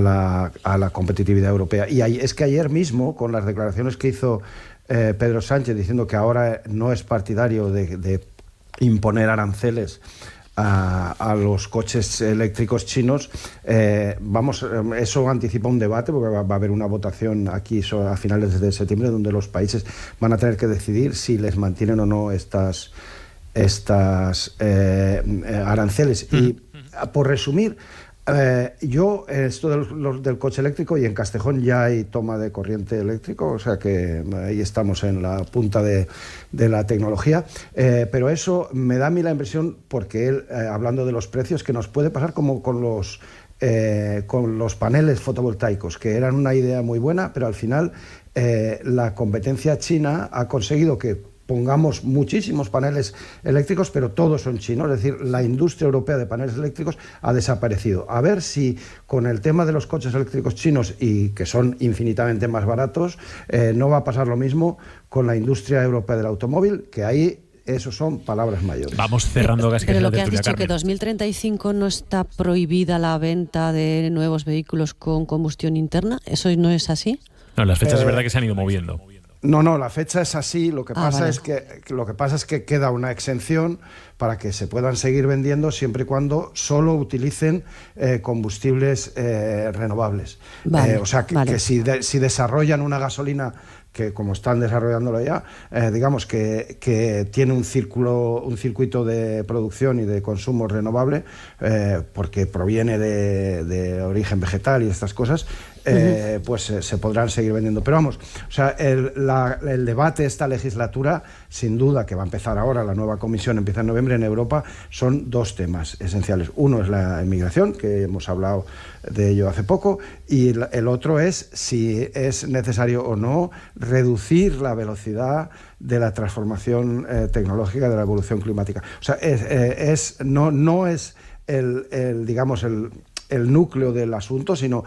la competitividad europea. Y es que ayer mismo, con las declaraciones que hizo Pedro Sánchez diciendo que ahora no es partidario de imponer aranceles a los coches eléctricos chinos, eso anticipa un debate, porque va a haber una votación aquí a finales de septiembre donde los países van a tener que decidir si les mantienen o no estas aranceles. Y por resumir, yo esto del coche eléctrico, y en Castejón ya hay toma de corriente eléctrico, o sea que ahí estamos en la punta de la tecnología, pero eso me da a mí la impresión, porque él, hablando de los precios, que nos puede pasar como con los paneles fotovoltaicos, que eran una idea muy buena, pero al final la competencia china ha conseguido que pongamos muchísimos paneles eléctricos, pero todos son chinos, es decir, la industria europea de paneles eléctricos ha desaparecido. A ver si con el tema de los coches eléctricos chinos, y que son infinitamente más baratos, no va a pasar lo mismo con la industria europea del automóvil, que ahí eso son palabras mayores. Vamos cerrando casi. Pero lo que has dicho, que 2035 no está prohibida la venta de nuevos vehículos con combustión interna, ¿eso no es así? No, las fechas es verdad que se han ido moviendo. No, la fecha es así. Lo que pasa es que queda una exención para que se puedan seguir vendiendo siempre y cuando solo utilicen combustibles renovables. O sea, que si desarrollan una gasolina, que como están desarrollándolo ya, digamos que tiene un circuito de producción y de consumo renovable, porque proviene de origen vegetal y estas cosas, pues se podrán seguir vendiendo. Pero vamos, o sea, el debate esta legislatura, sin duda, que va a empezar ahora, la nueva comisión empieza en noviembre en Europa, son dos temas esenciales. Uno es la inmigración, que hemos hablado de ello hace poco, y el otro es si es necesario o no reducir la velocidad de la transformación tecnológica, de la evolución climática. O sea, no es el núcleo del asunto, sino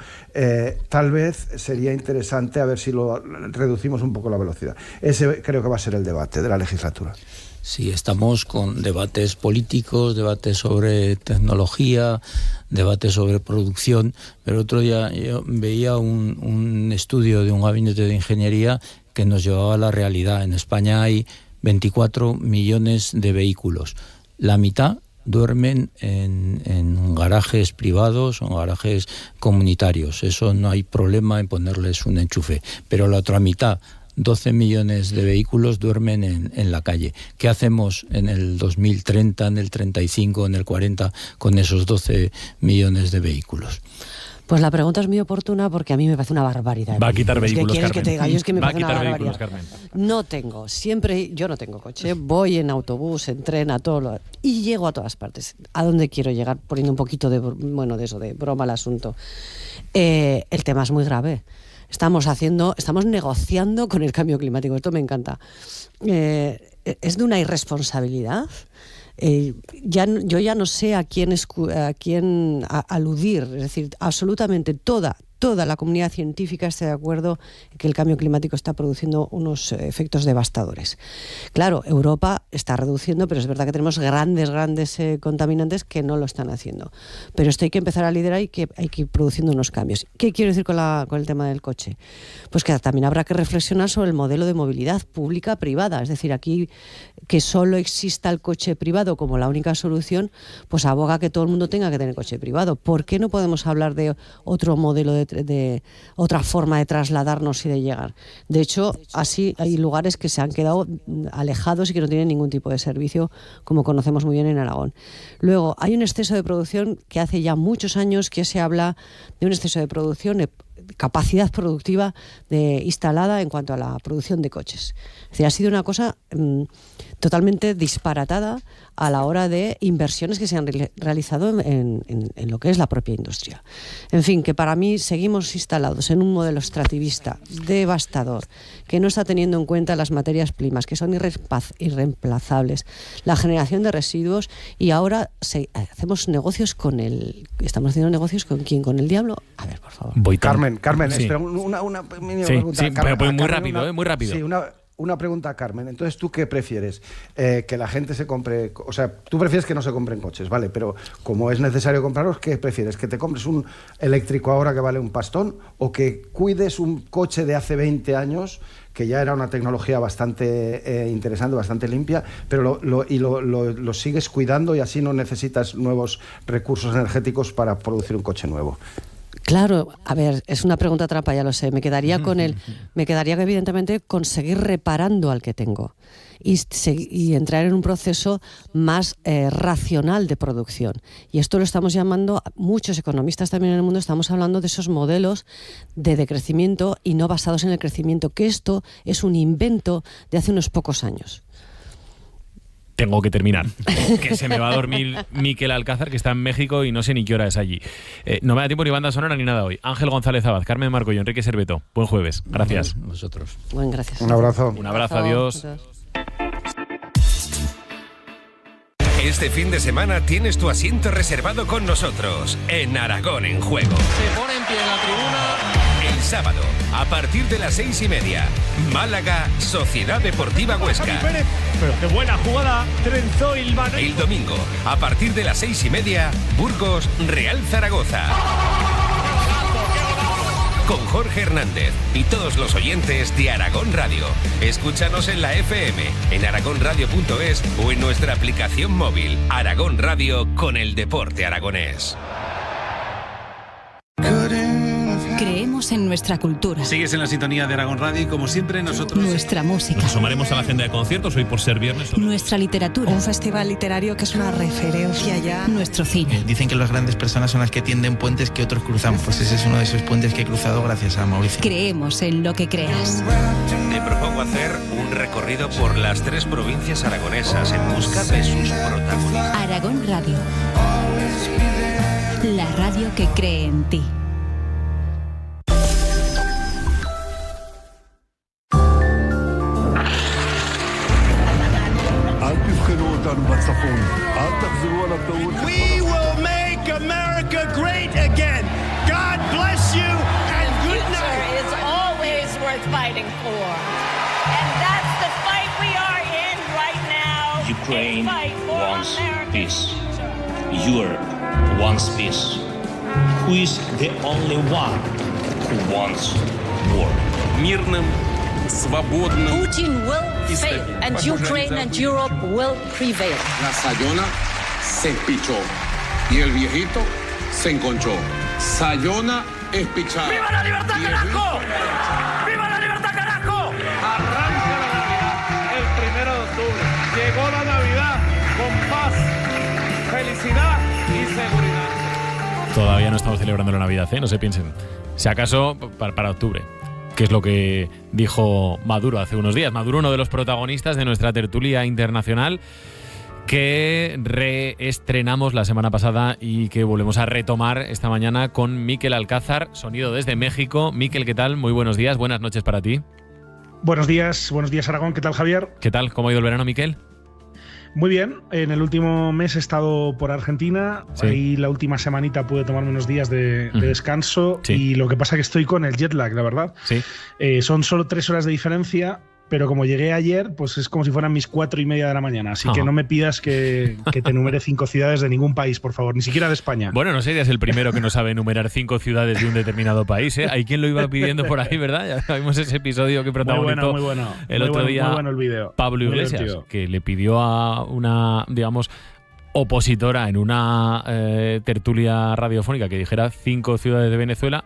tal vez sería interesante a ver si lo reducimos un poco la velocidad. Ese creo que va a ser el debate de la legislatura. Sí, estamos con debates políticos, debates sobre tecnología, debates sobre producción, pero otro día yo veía un estudio de un gabinete de ingeniería que nos llevaba a la realidad. En España hay 24 millones de vehículos. La mitad duermen en garajes privados o en garajes comunitarios. Eso no hay problema en ponerles un enchufe. Pero la otra mitad, 12 millones de vehículos, duermen en la calle. ¿Qué hacemos en el 2030, en el 35, en el 40 con esos 12 millones de vehículos? Pues la pregunta es muy oportuna, porque a mí me parece una barbaridad. Va a quitar vehículos, ¿Qué quieres que te diga? Yo es que me parece una barbaridad. Carmen. Yo no tengo coche, voy en autobús, en tren, a todo y llego a todas partes. ¿A dónde quiero llegar? Poniendo un poquito de broma al asunto. El tema es muy grave. Estamos negociando con el cambio climático. Esto me encanta. Es de una irresponsabilidad. Yo ya no sé a quién aludir. Es decir, absolutamente toda toda la comunidad científica esté de acuerdo en que el cambio climático está produciendo unos efectos devastadores. Claro, Europa está reduciendo, pero es verdad que tenemos grandes contaminantes que no lo están haciendo. Pero esto hay que empezar a liderar y que hay que ir produciendo unos cambios. ¿Qué quiero decir con el tema del coche? Pues que también habrá que reflexionar sobre el modelo de movilidad pública-privada. Es decir, aquí que solo exista el coche privado como la única solución, pues aboga que todo el mundo tenga que tener coche privado. ¿Por qué no podemos hablar de otro modelo, de otra forma de trasladarnos y de llegar? De hecho, así hay lugares que se han quedado alejados y que no tienen ningún tipo de servicio, como conocemos muy bien en Aragón. Luego, hay un exceso de producción que hace ya muchos años que se habla de un exceso de producción, capacidad productiva instalada en cuanto a la producción de coches. Es decir, ha sido una cosa totalmente disparatada a la hora de inversiones que se han realizado en lo que es la propia industria. En fin, que para mí seguimos instalados en un modelo extractivista devastador, que no está teniendo en cuenta las materias primas, que son irreemplazables, la generación de residuos, y ahora hacemos negocios ¿estamos haciendo negocios con quién? ¿Con el diablo? A ver, por favor. Carmen, sí. espera, una mínima sí, pregunta. Sí, Carmen, pero muy rápido, muy rápido. Sí, una pregunta, Carmen. Entonces, ¿tú qué prefieres? Que la gente se compre... O sea, tú prefieres que no se compren coches, ¿vale? Pero como es necesario comprarlos, ¿qué prefieres? ¿Que te compres un eléctrico ahora que vale un pastón o que cuides un coche de hace 20 años que ya era una tecnología bastante interesante, bastante limpia, pero lo sigues cuidando y así no necesitas nuevos recursos energéticos para producir un coche nuevo? Claro, a ver, es una pregunta trampa, ya lo sé. Me quedaría evidentemente con seguir reparando al que tengo y entrar en un proceso más racional de producción. Y esto lo estamos llamando, muchos economistas también en el mundo, estamos hablando de esos modelos de decrecimiento y no basados en el crecimiento, que esto es un invento de hace unos pocos años. Tengo que terminar, que se me va a dormir Miquel Alcázar, que está en México y no sé ni qué hora es allí. No me da tiempo ni banda sonora ni nada hoy. Ángel González Abad, Carmen Marco y Enrique Serveto. Buen jueves. Gracias. Vosotros. Buen gracias. Un abrazo. Un abrazo, adiós. Este fin de semana tienes tu asiento reservado con nosotros en Aragón en Juego. Se pone en pie en la tribuna. El sábado, a partir de las 6:30, Málaga, Sociedad Deportiva Huesca. Pero qué buena jugada, trenzó Ilvano. El domingo, a partir de las 6:30, Burgos, Real Zaragoza. Con Jorge Hernández y todos los oyentes de Aragón Radio. Escúchanos en la FM, en aragonradio.es o en nuestra aplicación móvil. Aragón Radio con el deporte aragonés. Creemos en nuestra cultura. Sigues en la sintonía de Aragón Radio y como siempre nosotros... Nuestra música. Nos sumaremos a la agenda de conciertos hoy por ser viernes. Nuestra literatura. Un festival literario que es una referencia ya. Nuestro cine. Dicen que las grandes personas son las que tienden puentes que otros cruzan. Pues ese es uno de esos puentes que he cruzado gracias a Mauricio. Creemos en lo que creas. Te propongo hacer un recorrido por las 3 provincias aragonesas en busca de sus protagonistas. Aragón Radio. La radio que cree en ti. We will make America great again. God bless you and good night. Is always worth fighting for. And that's the fight we are in right now. Ukraine wants peace. Europe wants peace. Who is the only one who wants war? Putin will fail and Ukraine and Europe will prevail. La Sayona se pichó y el viejito se encontró. Sayona es pichada. ¡Viva la libertad, carajo! ¡Viva la libertad, carajo! Arranca la Navidad el 1 de octubre. Llegó la Navidad con paz, felicidad y seguridad. Todavía no estamos celebrando la Navidad, no se piensen. Si acaso para octubre, que es lo que dijo Maduro hace unos días. Maduro, uno de los protagonistas de nuestra tertulia internacional, que reestrenamos la semana pasada y que volvemos a retomar esta mañana con Miquel Alcázar, sonido desde México. Miquel, ¿qué tal? Muy buenos días, buenas noches para ti. Buenos días Aragón, ¿qué tal, Javier? ¿Qué tal? ¿Cómo ha ido el verano, Miquel? Muy bien, en el último mes he estado por Argentina, Sí. ahí la última semanita pude tomarme unos días de descanso y lo que pasa es que estoy con el jet lag, la verdad. Sí. Son solo 3 horas de diferencia, pero como llegué ayer, pues es como si fueran mis 4:30 de la mañana, así que Ajá. no me pidas que te enumere 5 ciudades de ningún país, por favor, ni siquiera de España. Bueno, no serías el primero que no sabe enumerar 5 ciudades de un determinado país, ¿eh? Hay quien lo iba pidiendo por ahí, ¿verdad? Ya vimos ese episodio que protagonizó muy bueno. el Muy otro bueno, día muy bueno el vídeo. Pablo Muy Iglesias, divertido. que le pidió a una, digamos, opositora en una tertulia radiofónica que dijera 5 ciudades de Venezuela.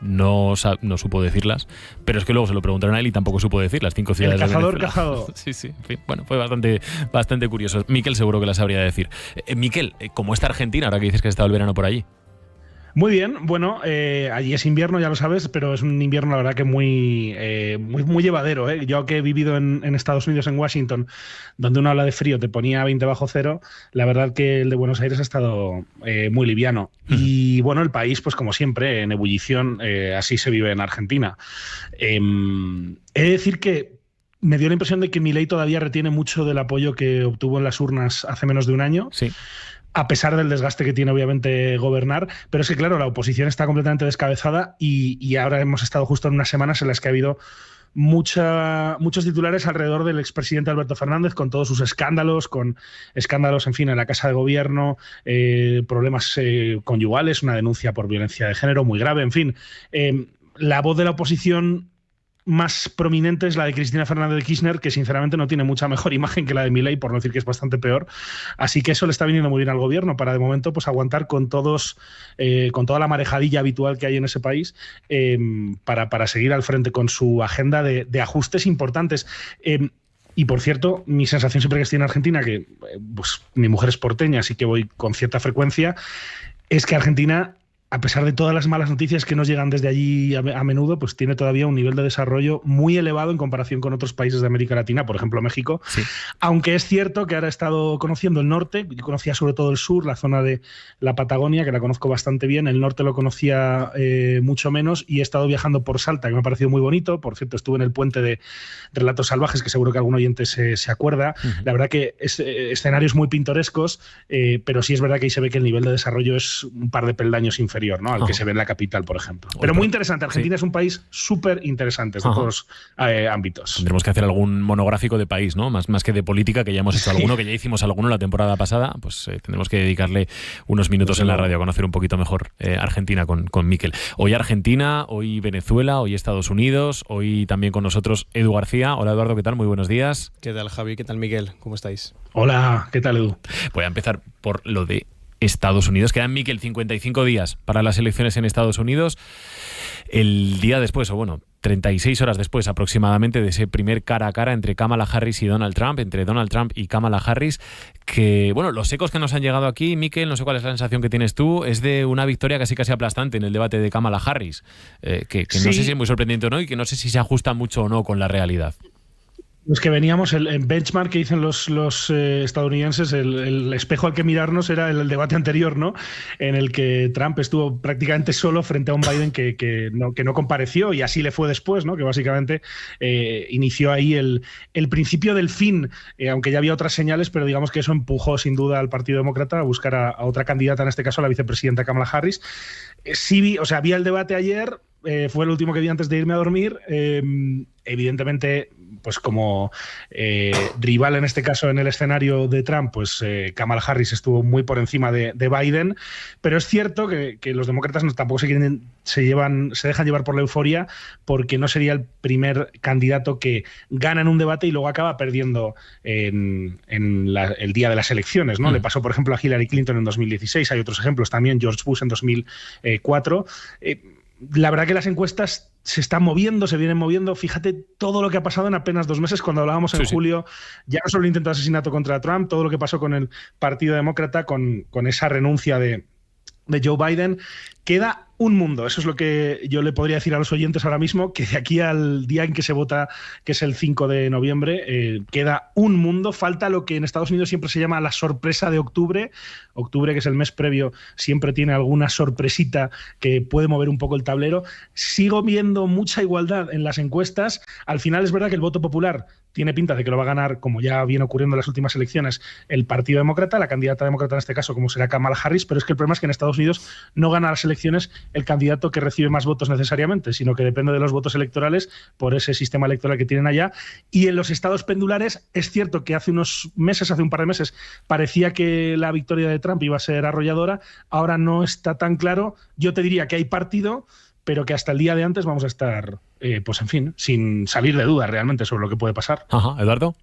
No supo decirlas, pero es que luego se lo preguntaron a él y tampoco supo decir las 5 ciudades El cazador de Venezuela. cazado. Sí, sí. En fin, bueno, fue bastante curioso. Miquel seguro que las sabría decir. Miquel, ¿cómo está Argentina ahora que dices que has estado el verano por allí? Muy bien, bueno, allí es invierno, ya lo sabes, pero es un invierno, la verdad, que muy llevadero. Yo que he vivido en Estados Unidos, en Washington, donde uno habla de frío, te ponía 20 bajo cero, la verdad que el de Buenos Aires ha estado muy liviano. Y bueno, el país, pues como siempre, en ebullición, así se vive en Argentina. He de decir que me dio la impresión de que Milei todavía retiene mucho del apoyo que obtuvo en las urnas hace menos de un año. Sí. A pesar del desgaste que tiene obviamente gobernar, pero es que claro, la oposición está completamente descabezada y ahora hemos estado justo en unas semanas en las que ha habido muchos titulares alrededor del expresidente Alberto Fernández, con todos sus escándalos, en fin, en la Casa de Gobierno, problemas conyugales, una denuncia por violencia de género muy grave, en fin. La voz de la oposición más prominente es la de Cristina Fernández de Kirchner, que sinceramente no tiene mucha mejor imagen que la de Milei, por no decir que es bastante peor. Así que eso le está viniendo muy bien al gobierno para de momento pues aguantar con con toda la marejadilla habitual que hay en ese país, para seguir al frente con su agenda de ajustes importantes. Y por cierto, mi sensación siempre que estoy en Argentina, que pues mi mujer es porteña, así que voy con cierta frecuencia, es que Argentina, a pesar de todas las malas noticias que nos llegan desde allí a menudo, pues tiene todavía un nivel de desarrollo muy elevado en comparación con otros países de América Latina, por ejemplo México. Sí. Aunque es cierto que ahora he estado conociendo el norte, yo conocía sobre todo el sur, la zona de la Patagonia, que la conozco bastante bien, el norte lo conocía mucho menos, y he estado viajando por Salta, que me ha parecido muy bonito. Por cierto, estuve en el puente de Relatos Salvajes, que seguro que algún oyente se acuerda. La verdad que escenarios muy pintorescos, pero sí es verdad que ahí se ve que el nivel de desarrollo es un par de peldaños inferior, ¿no?, al que se ve en la capital, por ejemplo. Pero muy interesante. Argentina es un país súper interesante en todos ámbitos. Tendremos que hacer algún monográfico de país, ¿no? Más que de política, que ya hemos hecho alguno, que ya hicimos alguno la temporada pasada. Pues tendremos que dedicarle unos minutos en la radio a conocer un poquito mejor Argentina con Miquel. Hoy Argentina, hoy Venezuela, hoy Estados Unidos, hoy también con nosotros Edu García. Hola Eduardo, ¿qué tal? Muy buenos días. ¿Qué tal, Javi? ¿Qué tal, Miquel? ¿Cómo estáis? Hola, ¿qué tal, Edu? Voy a empezar por lo de Estados Unidos. Quedan, Miquel, 55 días para las elecciones en Estados Unidos. El día después, o bueno, 36 horas después aproximadamente de ese primer cara a cara entre Kamala Harris y Donald Trump, entre Donald Trump y Kamala Harris, que, bueno, los ecos que nos han llegado aquí, Miquel, no sé cuál es la sensación que tienes tú, es de una victoria casi aplastante en el debate de Kamala Harris, que sí, no sé si es muy sorprendente o no, y que no sé si se ajusta mucho o no con la realidad. Los que veníamos, el benchmark que dicen los estadounidenses, el espejo al que mirarnos era el debate anterior, ¿no?, en el que Trump estuvo prácticamente solo frente a un Biden que no compareció, y así le fue después, ¿no?, que básicamente inició ahí el principio del fin, aunque ya había otras señales, pero digamos que eso empujó sin duda al Partido Demócrata a buscar a otra candidata, en este caso a la vicepresidenta Kamala Harris. Sí vi el debate ayer. Fue el último que vi antes de irme a dormir. Evidentemente, pues como rival en este caso en el escenario de Trump, pues Kamala Harris estuvo muy por encima de Biden, pero es cierto que los demócratas tampoco se dejan llevar por la euforia, porque no sería el primer candidato que gana en un debate y luego acaba perdiendo en el día de las elecciones, ¿no? Le pasó, por ejemplo, a Hillary Clinton en 2016, hay otros ejemplos también, George Bush en 2004. La verdad que las encuestas se están moviendo, se vienen moviendo. Fíjate todo lo que ha pasado en apenas 2 meses. Cuando hablábamos en julio, ya no solo el intento de asesinato contra Trump, todo lo que pasó con el Partido Demócrata, con esa renuncia de Joe Biden. Queda un mundo, eso es lo que yo le podría decir a los oyentes ahora mismo, que de aquí al día en que se vota, que es el 5 de noviembre, queda un mundo. Falta lo que en Estados Unidos siempre se llama la sorpresa de octubre. Octubre, que es el mes previo, siempre tiene alguna sorpresita que puede mover un poco el tablero. Sigo viendo mucha igualdad en las encuestas. Al final es verdad que el voto popular tiene pinta de que lo va a ganar, como ya viene ocurriendo en las últimas elecciones, el Partido Demócrata, la candidata demócrata en este caso, como será Kamala Harris, pero es que el problema es que en Estados Unidos no gana las elecciones el candidato que recibe más votos necesariamente, sino que depende de los votos electorales por ese sistema electoral que tienen allá. Y en los estados pendulares es cierto que hace un par de meses, parecía que la victoria de Trump iba a ser arrolladora, ahora no está tan claro. Yo te diría que hay partido, pero que hasta el día de antes vamos a estar, pues en fin, sin salir de dudas realmente sobre lo que puede pasar. Ajá, Eduardo.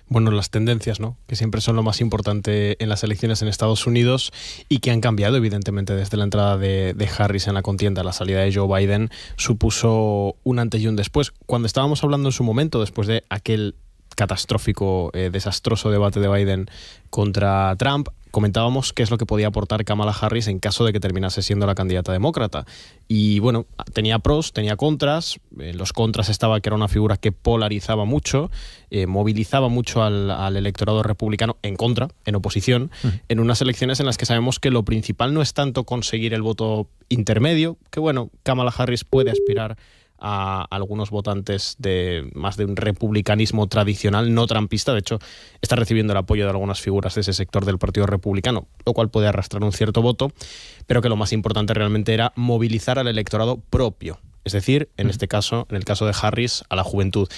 Bueno, las tendencias, ¿no? Que siempre son lo más importante en las elecciones en Estados Unidos y que han cambiado, evidentemente, desde la entrada de Harris en la contienda. La salida de Joe Biden supuso un antes y un después. Cuando estábamos hablando en su momento, después de aquel catastrófico, desastroso debate de Biden contra Trump, comentábamos qué es lo que podía aportar Kamala Harris en caso de que terminase siendo la candidata demócrata. Y bueno, tenía pros, tenía contras. Los contras estaba que era una figura que polarizaba mucho, movilizaba mucho al electorado republicano en contra, en oposición, en unas elecciones en las que sabemos que lo principal no es tanto conseguir el voto intermedio, que bueno, Kamala Harris puede aspirar a algunos votantes de más de un republicanismo tradicional, no trumpista. De hecho, está recibiendo el apoyo de algunas figuras de ese sector del Partido Republicano, lo cual puede arrastrar un cierto voto, pero que lo más importante realmente era movilizar al electorado propio. Es decir, en este caso, en el caso de Harris, a la juventud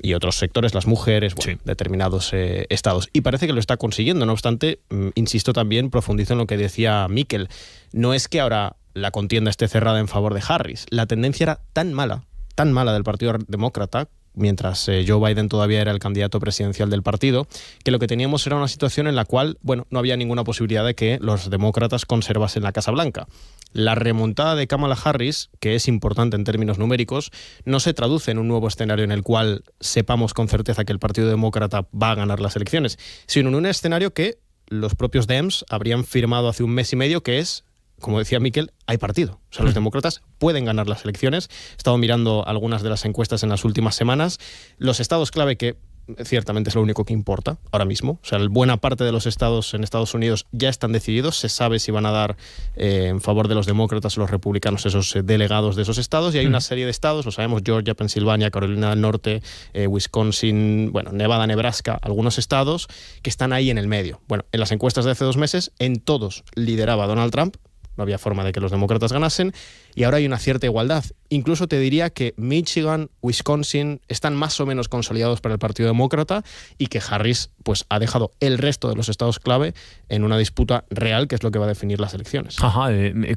y otros sectores, las mujeres, bueno, determinados estados. Y parece que lo está consiguiendo. No obstante, insisto también, profundizo en lo que decía Miquel. No es que ahora la contienda esté cerrada en favor de Harris. La tendencia era tan mala del Partido Demócrata, mientras Joe Biden todavía era el candidato presidencial del partido, que lo que teníamos era una situación en la cual, bueno, no había ninguna posibilidad de que los demócratas conservasen la Casa Blanca. La remontada de Kamala Harris, que es importante en términos numéricos, no se traduce en un nuevo escenario en el cual sepamos con certeza que el Partido Demócrata va a ganar las elecciones, sino en un escenario que los propios Dems habrían firmado hace un mes y medio, que es, como decía Miquel, hay partido. O sea, los demócratas pueden ganar las elecciones. He estado mirando algunas de las encuestas en las últimas semanas. Los estados clave, que ciertamente es lo único que importa ahora mismo. O sea, buena parte de los estados en Estados Unidos ya están decididos. Se sabe si van a dar en favor de los demócratas o los republicanos esos delegados de esos estados. Y hay una serie de estados, lo sabemos, Georgia, Pensilvania, Carolina del Norte, Wisconsin, bueno, Nevada, Nebraska, algunos estados que están ahí en el medio. Bueno, en las encuestas de hace 2 meses, en todos lideraba Donald Trump. No había forma de que los demócratas ganasen, y ahora hay una cierta igualdad. Incluso te diría que Michigan, Wisconsin están más o menos consolidados para el Partido Demócrata, y que Harris pues ha dejado el resto de los estados clave en una disputa real, que es lo que va a definir las elecciones. Ajá,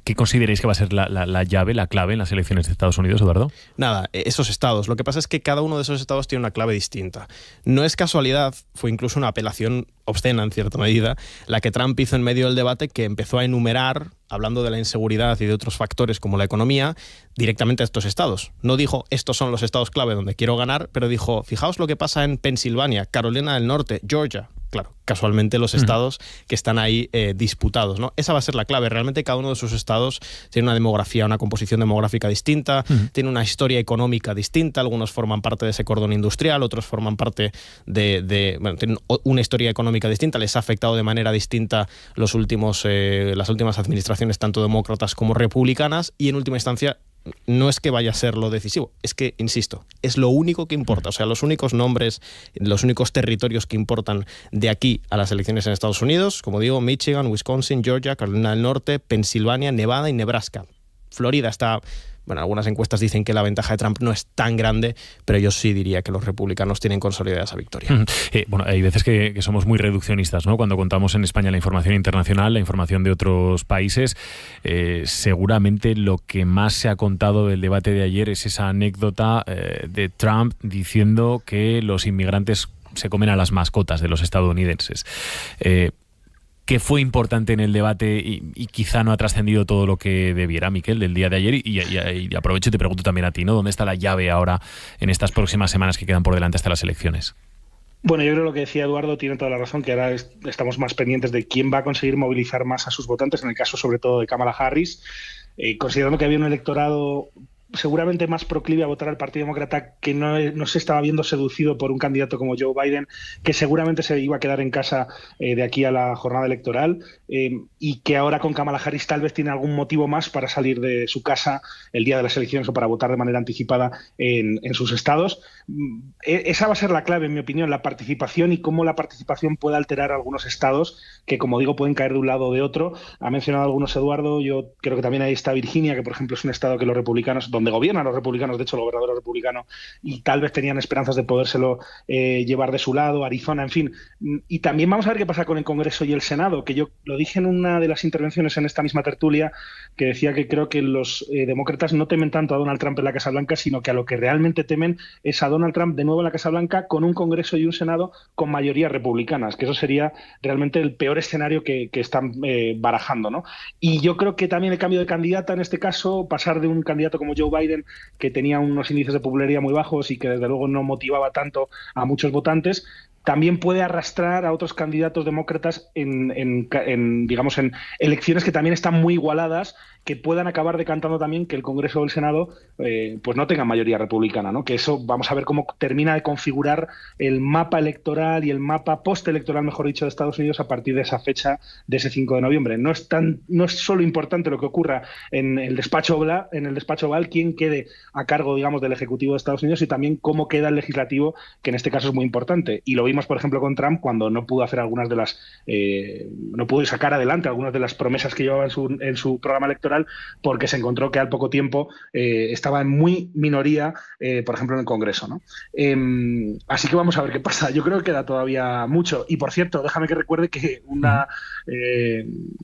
¿qué consideráis que va a ser la llave, la clave en las elecciones de Estados Unidos, Eduardo? Nada, esos estados. Lo que pasa es que cada uno de esos estados tiene una clave distinta. No es casualidad, fue incluso una apelación obscena en cierta medida, la que Trump hizo en medio del debate, que empezó a enumerar, hablando de la inseguridad y de otros factores como la economía, directamente a estos estados. No dijo, estos son los estados clave donde quiero ganar, pero dijo, fijaos lo que pasa en Pensilvania, Carolina del Norte, Georgia. Claro, casualmente los estados que están ahí disputados, ¿no? Esa va a ser la clave. Realmente cada uno de sus estados tiene una demografía, una composición demográfica distinta, tiene una historia económica distinta. Algunos forman parte de ese cordón industrial, otros forman parte bueno, tienen una historia económica distinta. Les ha afectado de manera distinta las últimas administraciones, tanto demócratas como republicanas, y en última instancia no es que vaya a ser lo decisivo, es que, insisto, es lo único que importa. O sea, los únicos nombres, los únicos territorios que importan de aquí a las elecciones en Estados Unidos, como digo, Michigan, Wisconsin, Georgia, Carolina del Norte, Pensilvania, Nevada y Nebraska. Florida está... Bueno, algunas encuestas dicen que la ventaja de Trump no es tan grande, pero yo sí diría que los republicanos tienen consolidada esa victoria. Bueno, hay veces que somos muy reduccionistas, ¿no? Cuando contamos en España la información internacional, la información de otros países, seguramente lo que más se ha contado del debate de ayer es esa anécdota de Trump diciendo que los inmigrantes se comen a las mascotas de los estadounidenses. ¿Qué fue importante en el debate y quizá no ha trascendido todo lo que debiera, Miquel, del día de ayer? Y aprovecho y te pregunto también a ti, ¿no? ¿Dónde está la llave ahora en estas próximas semanas que quedan por delante hasta las elecciones? Bueno, yo creo que lo que decía Eduardo tiene toda la razón, que ahora estamos más pendientes de quién va a conseguir movilizar más a sus votantes, en el caso sobre todo de Kamala Harris, considerando que había un electorado seguramente más proclive a votar al Partido Demócrata, que no se estaba viendo seducido por un candidato como Joe Biden, que seguramente se iba a quedar en casa de aquí a la jornada electoral, y que ahora con Kamala Harris tal vez tiene algún motivo más para salir de su casa el día de las elecciones o para votar de manera anticipada en sus estados. Esa va a ser la clave, en mi opinión, la participación y cómo la participación puede alterar algunos estados que, como digo, pueden caer de un lado o de otro. Ha mencionado algunos Eduardo, yo creo que también ahí está Virginia, que por ejemplo es un estado que los republicanos, donde gobiernan los republicanos, de hecho el gobernador es republicano, y tal vez tenían esperanzas de podérselo llevar de su lado, Arizona, en fin. Y también vamos a ver qué pasa con el Congreso y el Senado, que yo lo dije en una de las intervenciones en esta misma tertulia, que decía que creo que los demócratas no temen tanto a Donald Trump en la Casa Blanca, sino que a lo que realmente temen es a Donald Trump de nuevo en la Casa Blanca, con un Congreso y un Senado con mayorías republicanas, que eso sería realmente el peor escenario que están barajando, ¿no? Y yo creo que también el cambio de candidata, en este caso, pasar de un candidato como Joe Biden, que tenía unos índices de popularidad muy bajos y que desde luego no motivaba tanto a muchos votantes, también puede arrastrar a otros candidatos demócratas en digamos, en elecciones que también están muy igualadas, que puedan acabar decantando también que el Congreso o el Senado pues no tengan mayoría republicana, ¿no? Que eso vamos a ver cómo termina de configurar el mapa electoral y el mapa postelectoral, mejor dicho, de Estados Unidos a partir de esa fecha, de ese 5 de noviembre. No es solo importante lo que ocurra en el despacho Oval, quién quede a cargo, digamos, del Ejecutivo de Estados Unidos, y también cómo queda el Legislativo, que en este caso es muy importante. Y lo vimos, por ejemplo, con Trump, cuando no pudo hacer algunas de las no pudo sacar adelante algunas de las promesas que llevaba en su programa electoral, porque se encontró que al poco tiempo estaba en muy minoría, por ejemplo, en el Congreso, ¿no? Así que vamos a ver qué pasa. Yo creo que queda todavía mucho. Y, por cierto, déjame que recuerde que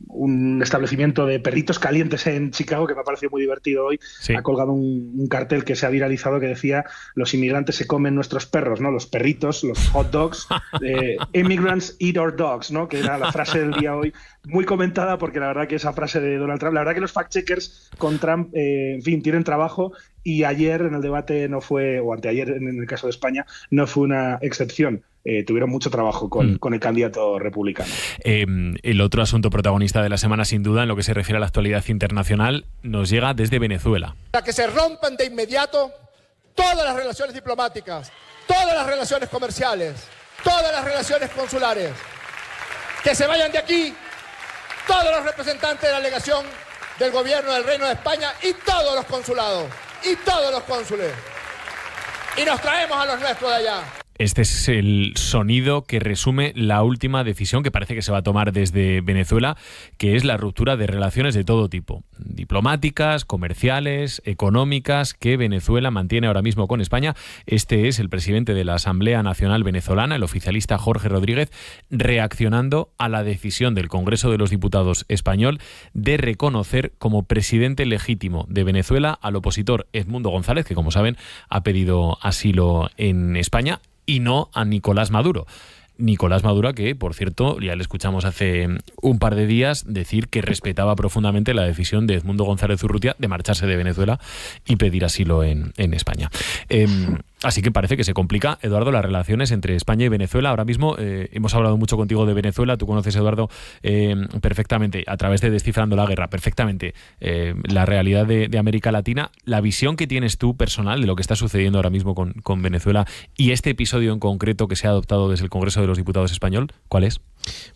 un establecimiento de perritos calientes en Chicago, que me ha parecido muy divertido hoy, sí, ha colgado un cartel que se ha viralizado que decía: los inmigrantes se comen nuestros perros, ¿no? Los perritos, los hot dogs, immigrants eat our dogs, ¿no? Que era la frase del día hoy, muy comentada, porque la verdad que esa frase de Donald Trump, la verdad que los fact-checkers con Trump, en fin, tienen trabajo, y ayer en el debate no fue, o anteayer en el caso de España, no fue una excepción. Tuvieron mucho trabajo con el candidato republicano. El otro asunto protagonista de la semana, sin duda, en lo que se refiere a la actualidad internacional, nos llega desde Venezuela. Para que se rompan de inmediato todas las relaciones diplomáticas, todas las relaciones comerciales, todas las relaciones consulares. Que se vayan de aquí todos los representantes de la delegación del gobierno del Reino de España y todos los consulados y todos los cónsules. Y nos traemos a los nuestros de allá. Este es el sonido que resume la última decisión que parece que se va a tomar desde Venezuela, que es la ruptura de relaciones de todo tipo, diplomáticas, comerciales, económicas, que Venezuela mantiene ahora mismo con España. Este es el presidente de la Asamblea Nacional Venezolana, el oficialista Jorge Rodríguez, reaccionando a la decisión del Congreso de los Diputados español de reconocer como presidente legítimo de Venezuela al opositor Edmundo González, que, como saben, ha pedido asilo en España, y no a Nicolás Maduro. Nicolás Maduro, que, por cierto, ya le escuchamos hace un par de días decir que respetaba profundamente la decisión de Edmundo González Urrutia de marcharse de Venezuela y pedir asilo en España. Así que parece que se complica, Eduardo, las relaciones entre España y Venezuela. Ahora mismo hemos hablado mucho contigo de Venezuela. Tú conoces, Eduardo, perfectamente, a través de Descifrando la Guerra, perfectamente la realidad de América Latina. La visión que tienes tú personal de lo que está sucediendo ahora mismo con Venezuela y este episodio en concreto que se ha adoptado desde el Congreso de los Diputados español, ¿cuál es?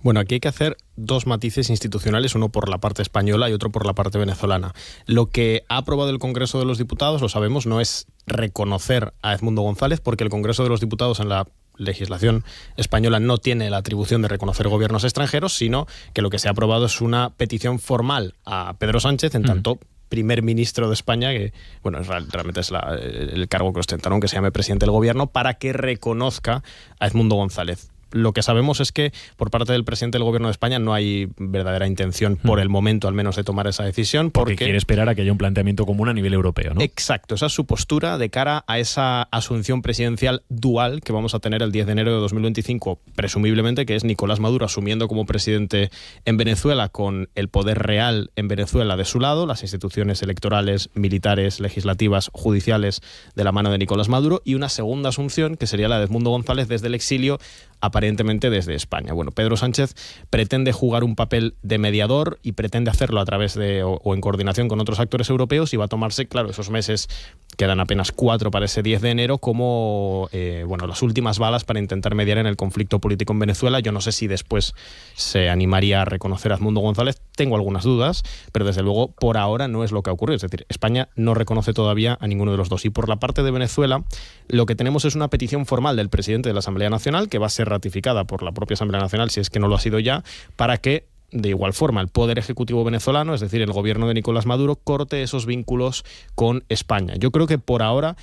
Bueno, aquí hay que hacer dos matices institucionales, uno por la parte española y otro por la parte venezolana. Lo que ha aprobado el Congreso de los Diputados, lo sabemos, no es reconocer a Edmundo González, porque el Congreso de los Diputados en la legislación española no tiene la atribución de reconocer gobiernos extranjeros, sino que lo que se ha aprobado es una petición formal a Pedro Sánchez, en tanto primer ministro de España, que bueno, realmente es el cargo que ostentaron, que se llame presidente del gobierno, para que reconozca a Edmundo González. Lo que sabemos es que por parte del presidente del Gobierno de España no hay verdadera intención, por el momento al menos, de tomar esa decisión. Porque quiere esperar a que haya un planteamiento común a nivel europeo, ¿no? Exacto, esa es su postura de cara a esa asunción presidencial dual que vamos a tener el 10 de enero de 2025, presumiblemente, que es Nicolás Maduro asumiendo como presidente en Venezuela, con el poder real en Venezuela de su lado, las instituciones electorales, militares, legislativas, judiciales de la mano de Nicolás Maduro, y una segunda asunción que sería la de Edmundo González desde el exilio, aparentemente desde España. Bueno, Pedro Sánchez pretende jugar un papel de mediador y pretende hacerlo a través de o en coordinación con otros actores europeos, y va a tomarse, claro, esos meses, quedan apenas 4 para ese 10 de enero, como las últimas balas para intentar mediar en el conflicto político en Venezuela. Yo no sé si después se animaría a reconocer a Edmundo González, tengo algunas dudas, pero desde luego por ahora no es lo que ha ocurrido. Es decir, España no reconoce todavía a ninguno de los dos. Y por la parte de Venezuela, lo que tenemos es una petición formal del presidente de la Asamblea Nacional, que va a ser ratificada por la propia Asamblea Nacional, si es que no lo ha sido ya, para que de igual forma el Poder Ejecutivo venezolano, es decir, el gobierno de Nicolás Maduro, corte esos vínculos con España. Yo creo que por ahora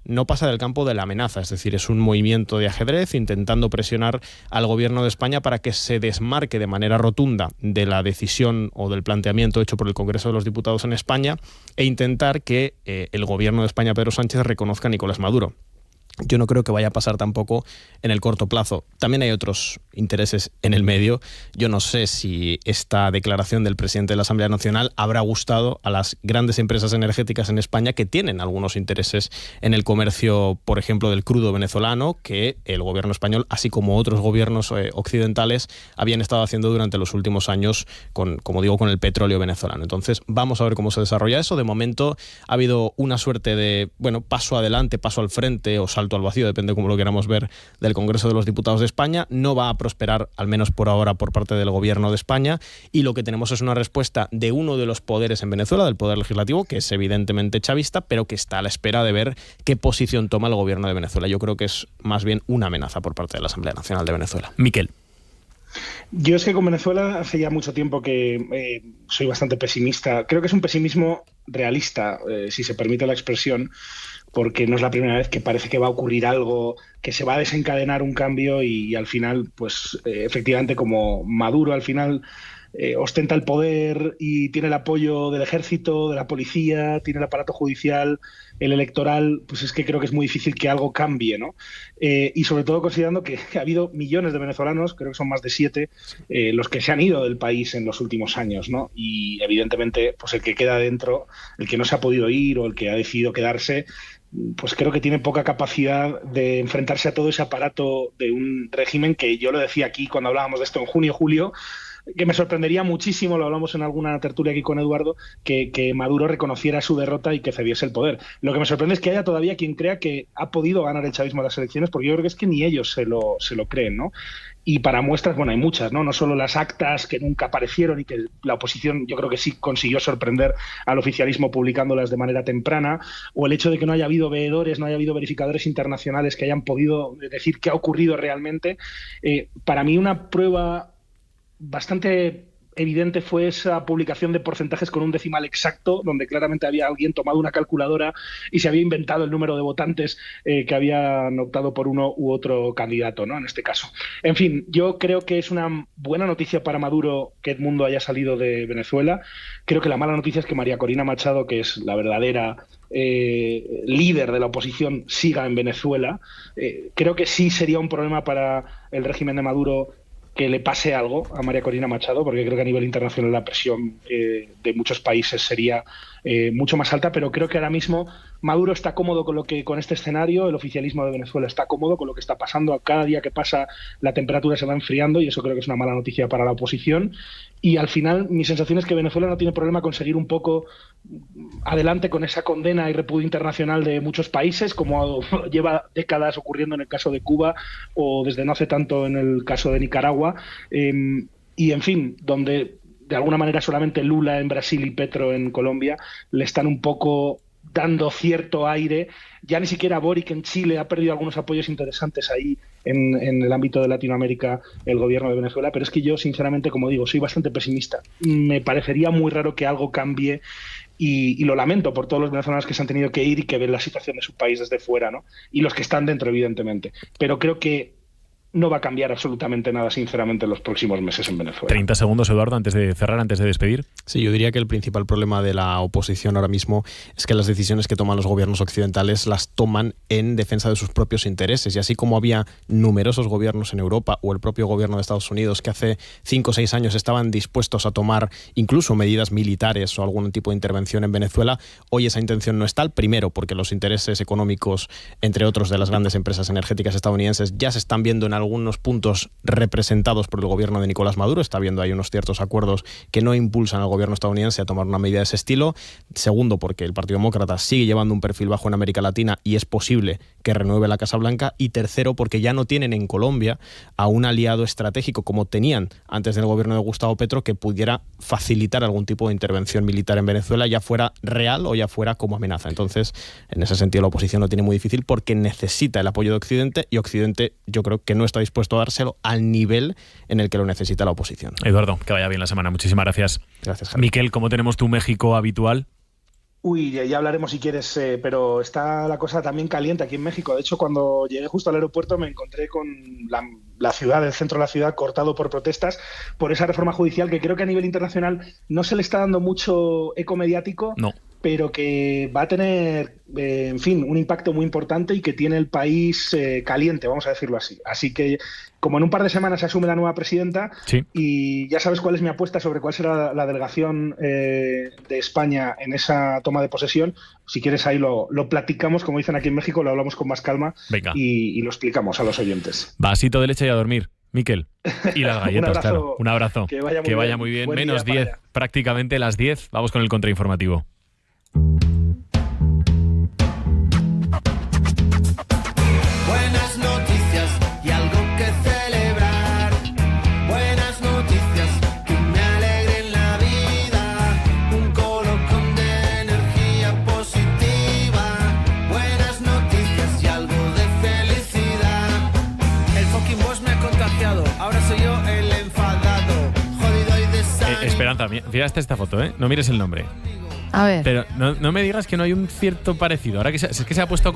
no pasa del campo de la amenaza, es decir, es un movimiento de ajedrez intentando presionar al gobierno de España para que se desmarque de manera rotunda de la decisión o del planteamiento hecho por el Congreso de los Diputados en España, e intentar que el gobierno de España, Pedro Sánchez, reconozca a Nicolás Maduro. Yo no creo que vaya a pasar tampoco en el corto plazo. También hay otros intereses en el medio. Yo no sé si esta declaración del presidente de la Asamblea Nacional habrá gustado a las grandes empresas energéticas en España, que tienen algunos intereses en el comercio, por ejemplo, del crudo venezolano, que el gobierno español, así como otros gobiernos occidentales, habían estado haciendo durante los últimos años con el petróleo venezolano. Entonces, vamos a ver cómo se desarrolla eso. De momento ha habido una suerte de paso adelante, paso al frente o salto al vacío, depende cómo lo queramos ver, del Congreso de los Diputados de España. No va a prosperar, al menos por ahora, por parte del gobierno de España, y lo que tenemos es una respuesta de uno de los poderes en Venezuela, del Poder Legislativo, que es evidentemente chavista, pero que está a la espera de ver qué posición toma el gobierno de Venezuela. Yo creo que es más bien una amenaza por parte de la Asamblea Nacional de Venezuela. Miquel. Yo es que con Venezuela hace ya mucho tiempo que soy bastante pesimista. Creo que es un pesimismo realista, si se permite la expresión, porque no es la primera vez que parece que va a ocurrir algo, que se va a desencadenar un cambio, y al final, pues efectivamente, como Maduro al final ostenta el poder y tiene el apoyo del ejército, de la policía, tiene el aparato judicial, el electoral, pues es que creo que es muy difícil que algo cambie, ¿no? Y sobre todo considerando que ha habido millones de venezolanos, creo que son más de 7, los que se han ido del país en los últimos años, ¿no? Y evidentemente, pues el que queda dentro, el que no se ha podido ir o el que ha decidido quedarse, pues creo que tiene poca capacidad de enfrentarse a todo ese aparato de un régimen que, yo lo decía aquí cuando hablábamos de esto en junio, julio, que me sorprendería muchísimo, lo hablamos en alguna tertulia aquí con Eduardo, que Maduro reconociera su derrota y que cediese el poder. Lo que me sorprende es que haya todavía quien crea que ha podido ganar el chavismo a las elecciones, porque yo creo que es que ni ellos se lo creen, ¿no? Y para muestras, hay muchas, ¿no? No solo las actas que nunca aparecieron y que la oposición, yo creo que sí consiguió sorprender al oficialismo publicándolas de manera temprana, o el hecho de que no haya habido veedores, no haya habido verificadores internacionales que hayan podido decir qué ha ocurrido realmente. Para mí una prueba bastante evidente fue esa publicación de porcentajes con un decimal exacto, donde claramente había alguien tomado una calculadora y se había inventado el número de votantes que habían optado por uno u otro candidato, ¿no? En este caso. En fin, yo creo que es una buena noticia para Maduro que Edmundo haya salido de Venezuela. Creo que la mala noticia es que María Corina Machado, que es la verdadera líder de la oposición, siga en Venezuela. Creo que sí sería un problema para el régimen de Maduro que le pase algo a María Corina Machado, porque creo que a nivel internacional la presión de muchos países sería mucho más alta, pero creo que ahora mismo Maduro está cómodo con este escenario, el oficialismo de Venezuela está cómodo con lo que está pasando. Cada día que pasa la temperatura se va enfriando y eso creo que es una mala noticia para la oposición. Y al final mi sensación es que Venezuela no tiene problema con seguir un poco adelante con esa condena y repudio internacional de muchos países, como lleva décadas ocurriendo en el caso de Cuba o desde no hace tanto en el caso de Nicaragua. Y en fin, donde de alguna manera solamente Lula en Brasil y Petro en Colombia le están un poco dando cierto aire. Ya ni siquiera Boric en Chile ha perdido algunos apoyos interesantes ahí en el ámbito de Latinoamérica, el gobierno de Venezuela, pero es que yo sinceramente, como digo, soy bastante pesimista. Me parecería muy raro que algo cambie y lo lamento por todos los venezolanos que se han tenido que ir y que ven la situación de su país desde fuera, ¿no? Y los que están dentro, evidentemente. Pero creo que no va a cambiar absolutamente nada, sinceramente, en los próximos meses en Venezuela. 30 segundos, Eduardo, antes de cerrar, antes de despedir. Sí, yo diría que el principal problema de la oposición ahora mismo es que las decisiones que toman los gobiernos occidentales las toman en defensa de sus propios intereses. Y así como había numerosos gobiernos en Europa o el propio gobierno de Estados Unidos que hace 5 o 6 años estaban dispuestos a tomar incluso medidas militares o algún tipo de intervención en Venezuela, hoy esa intención no es tal. Primero, porque los intereses económicos, entre otros, de las grandes empresas energéticas estadounidenses ya se están viendo en algunos puntos representados por el gobierno de Nicolás Maduro. Está habiendo ahí unos ciertos acuerdos que no impulsan al gobierno estadounidense a tomar una medida de ese estilo. Segundo, porque el Partido Demócrata sigue llevando un perfil bajo en América Latina y es posible que renueve la Casa Blanca. Y tercero, porque ya no tienen en Colombia a un aliado estratégico como tenían antes del gobierno de Gustavo Petro, que pudiera facilitar algún tipo de intervención militar en Venezuela, ya fuera real o ya fuera como amenaza. Entonces, en ese sentido, la oposición lo tiene muy difícil porque necesita el apoyo de Occidente, y Occidente yo creo que no está dispuesto a dárselo al nivel en el que lo necesita la oposición. Eduardo, que vaya bien la semana. Muchísimas gracias. Gracias, Javi. Miquel, ¿cómo tenemos tu México habitual? Uy, ya hablaremos si quieres, pero está la cosa también caliente aquí en México. De hecho, cuando llegué justo al aeropuerto me encontré con la ciudad, el centro de la ciudad, cortado por protestas por esa reforma judicial que creo que a nivel internacional no se le está dando mucho eco mediático. No. Pero que va a tener, en fin, un impacto muy importante y que tiene el país caliente, vamos a decirlo así. Así que, como en un par de semanas se asume la nueva presidenta, sí, y ya sabes cuál es mi apuesta sobre cuál será la delegación de España en esa toma de posesión, si quieres ahí lo platicamos, como dicen aquí en México, lo hablamos con más calma. Venga. Y lo explicamos a los oyentes. Vasito de leche y a dormir, Miquel. Y las galletas, Un abrazo, claro. Un abrazo. Que vaya muy bien. Buen Menos día 10, para allá. prácticamente las 10. Vamos con el contrainformativo. Buenas noticias y algo que celebrar. Buenas noticias que me alegren la vida. Un colocón de energía positiva. Buenas noticias y algo de felicidad. El fucking boss me ha contagiado. Ahora soy yo el enfadado. Jodido y desanimado. Esperanza, fíjate esta foto, ¿eh? No mires el nombre. A ver. Pero no me digas que no hay un cierto parecido. Ahora que es que se ha puesto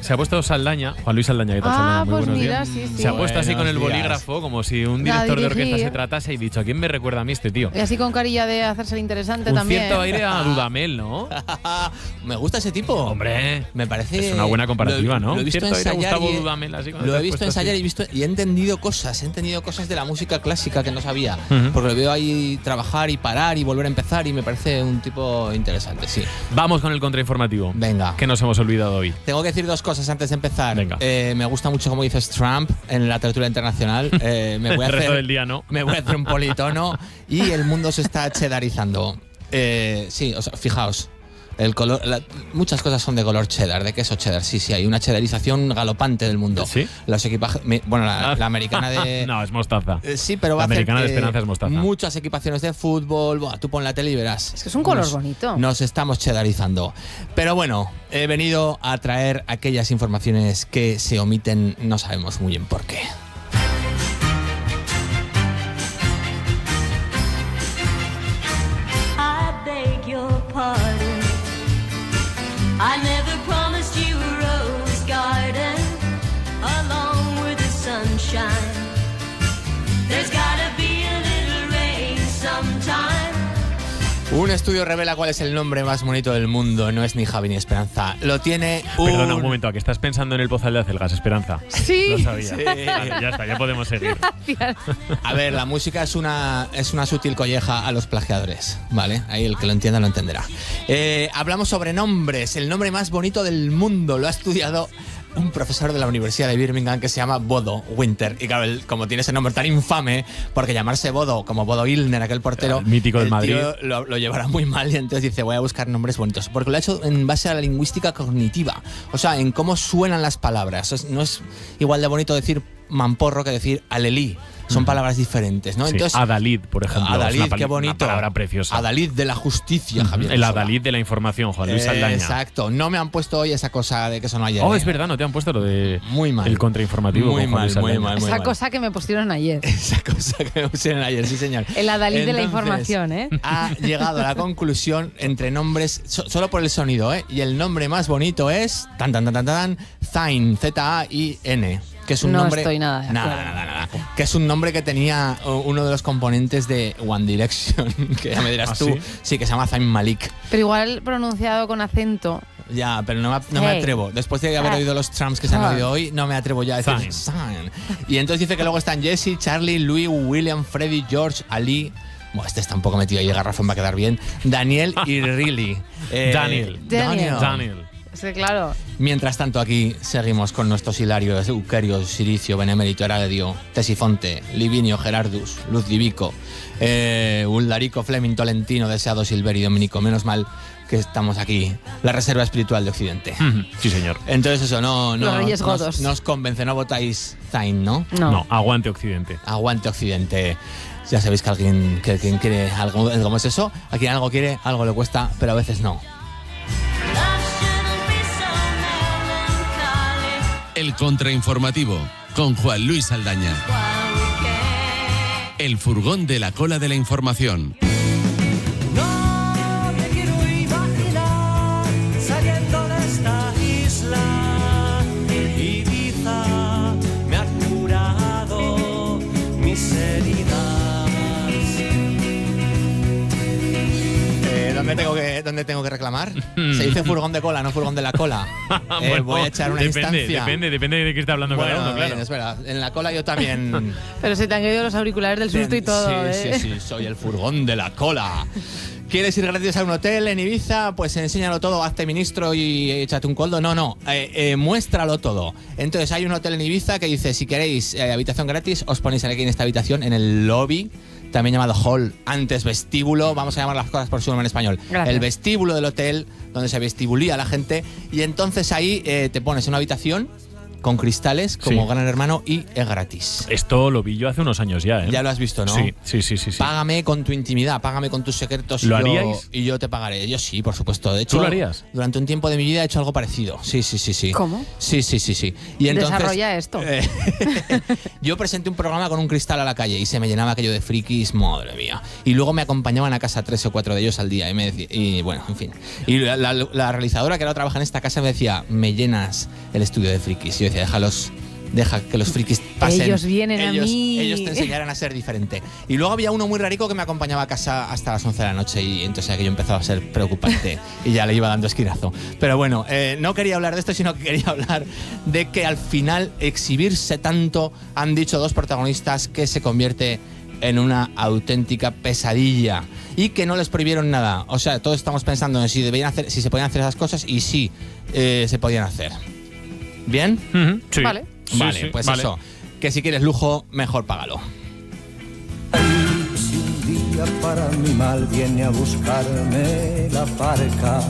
se ha puesto Saldaña, Juan Luis Saldaña, ¿qué tal, Saldaña? Muy pues buenos mira, días. sí. Se ha puesto así con el bolígrafo, como si un director de orquesta se tratase, y dicho, ¿a quién me recuerda a mí este tío? Y así con carilla de hacerse el interesante un también. Cierto aire a Dudamel, ¿no? Me gusta ese tipo. Hombre, me parece. Es una buena comparativa, ¿no? Lo he visto Cierto aire a ensayar. Gustavo Dudamel, así Lo he visto ensayar y he entendido cosas. He entendido cosas de la música clásica que no sabía. Porque lo veo ahí trabajar y parar y volver a empezar, y me parece un tipo interesante, sí. Vamos con el contrainformativo. Venga. Que nos hemos olvidado hoy. Tengo que decir dos cosas antes de empezar. Venga. Me gusta mucho cómo dices Trump en la tertulia internacional. Me voy a el resto hacer, del día no. Me voy a hacer un politono y el mundo se está chedarizando. Sí, o sea, fijaos. El color, muchas cosas son de color cheddar, de queso cheddar. Sí, hay una cheddarización galopante del mundo. ¿Sí? Los equipajes, bueno, la americana de... No, es mostaza. Sí, pero va la a hacer americana de Esperanza es mostaza. Muchas equipaciones de fútbol. Buah, tú pon la tele y verás. Es que es un color bonito. Nos estamos chedarizando. Pero bueno, he venido a traer aquellas informaciones que se omiten, no sabemos muy bien por qué. I beg your pardon. I never promised you a rose garden along with the sunshine. There's gotta be a little rain sometime. Un estudio revela cuál es el nombre más bonito del mundo. No es ni Javi ni Esperanza. Lo tiene Perdona un momento, ¿a qué estás pensando en el Pozal de Acelgas, Esperanza? Sí. Lo sabía. Sí. Vale, ya está, ya podemos seguir. Gracias. A ver, la música es una sutil colleja a los plagiadores, ¿vale? Ahí el que lo entienda lo entenderá. Hablamos sobre nombres. El nombre más bonito del mundo lo ha estudiado un profesor de la Universidad de Birmingham que se llama Bodo Winter. Y claro, él, como tiene ese nombre tan infame, porque llamarse Bodo, como Bodo Illner, aquel portero, el mítico del Madrid, tío lo llevará muy mal, y entonces dice, voy a buscar nombres bonitos. Porque lo ha hecho en base a la lingüística cognitiva. O sea, en cómo suenan las palabras. No es igual de bonito decir mamporro que decir alelí. Son palabras diferentes, ¿no? Sí, entonces, Adalid, por ejemplo. Adalid, es qué bonito. Una palabra preciosa. Adalid de la justicia, Javier. El Adalid de la información, Juan Luis Saldaña. Exacto. No me han puesto hoy esa cosa de que sonó ayer. Oh, es verdad, no te han puesto lo de muy mal. El contrainformativo. Muy con Juan mal, Luis muy Saldaña. mal, muy Esa mal. cosa que me pusieron ayer. Esa cosa que me pusieron ayer, sí, señor. El Adalid de la Entonces, información, ¿eh? Ha llegado a la conclusión entre nombres, solo por el sonido, ¿eh? Y el nombre más bonito es Zain, Z-A-I-N. que es un No nombre... estoy nada de acuerdo. Nada. Que es un nombre que tenía uno de los componentes de One Direction, que ya me dirás ¿Ah, tú. sí? Sí, que se llama Zayn Malik. Pero igual pronunciado con acento. Ya, pero no me Hey. atrevo. Después de haber oído los trams que se han oído hoy, no me atrevo ya a decir Zayn. Y entonces dice que luego están Jesse, Charlie, Louis, William, Freddie, George, Ali... Bueno, este está un poco metido ahí, garrafón, va a quedar bien. Daniel y Riley. Daniel. Es que claro. Mientras tanto, aquí seguimos con nuestros hilarios: Euquerio, Siricio, Benemérito, Heradio, Tesifonte, Livinio, Gerardus, Luz Divico, Uldarico, Fleming, Tolentino, Deseado, Silverio y Dominico. Menos mal que estamos aquí, la reserva espiritual de Occidente. Sí, señor. Entonces eso Los Reyes Godos. nos convence, no votáis Zayn, ¿no? No, aguante Occidente. Aguante Occidente. Ya sabéis que alguien quiere algo, ¿cómo es eso? A quien algo quiere, algo le cuesta, pero a veces no. El contrainformativo con Juan Luis Aldaña. El furgón de la cola de la información. No te quiero imaginar saliendo de esta isla. Ibiza me ha curado mis heridas. ¿Dónde tengo que reclamar? Se dice furgón de cola, no furgón de la cola. Bueno, voy a echar una instancia. Depende de qué está hablando cada uno, claro. Bien, es verdad. En la cola yo también. Pero se te han caído los auriculares del susto y todo. Sí, soy el furgón de la cola. ¿Quieres ir gratis a un hotel en Ibiza? Pues enséñalo todo, hazte ministro y échate un coldo. No, muéstralo todo. Entonces hay un hotel en Ibiza que dice, si queréis habitación gratis, os ponéis aquí en esta habitación, en el lobby, también llamado hall, antes vestíbulo, vamos a llamar las cosas por su nombre en español. Gracias. El vestíbulo del hotel, donde se vestibulía la gente, y entonces ahí te pones en una habitación con cristales, como Sí. Gran Hermano, y es gratis. Esto lo vi yo hace unos años ya, ¿eh? Ya lo has visto, ¿no? Sí. Págame con tu intimidad, págame con tus secretos. ¿Lo y yo- haríais? Y yo te pagaré. Yo sí, por supuesto. De hecho, ¿Tú lo harías? Durante un tiempo de mi vida he hecho algo parecido. Sí. ¿Cómo? Sí. Y entonces, Desarrolla esto. yo presenté un programa con un cristal a la calle y se me llenaba aquello de frikis, madre mía. Y luego me acompañaban a casa 3 o 4 de ellos al día. Y bueno, en fin. Y la realizadora que ahora trabaja en esta casa me decía, me llenas el estudio de frikis. Y yo decía, deja que los frikis pasen. Ellos vienen a mí. Ellos te enseñarán a ser diferente. Y luego había uno muy rarico que me acompañaba a casa hasta las 11 de la noche y entonces aquello empezaba a ser preocupante y ya le iba dando esquinazo. Pero bueno, no quería hablar de esto, sino que quería hablar de que al final exhibirse tanto, han dicho dos protagonistas, que se convierte en una auténtica pesadilla y que no les prohibieron nada. O sea, todos estamos pensando en si se podían hacer esas cosas y sí, se podían hacer. ¿Bien? Sí. Vale. Vale, Sí, pues vale. eso. Que si quieres lujo, mejor págalo. Si un día para mi mal viene a buscarme la barca,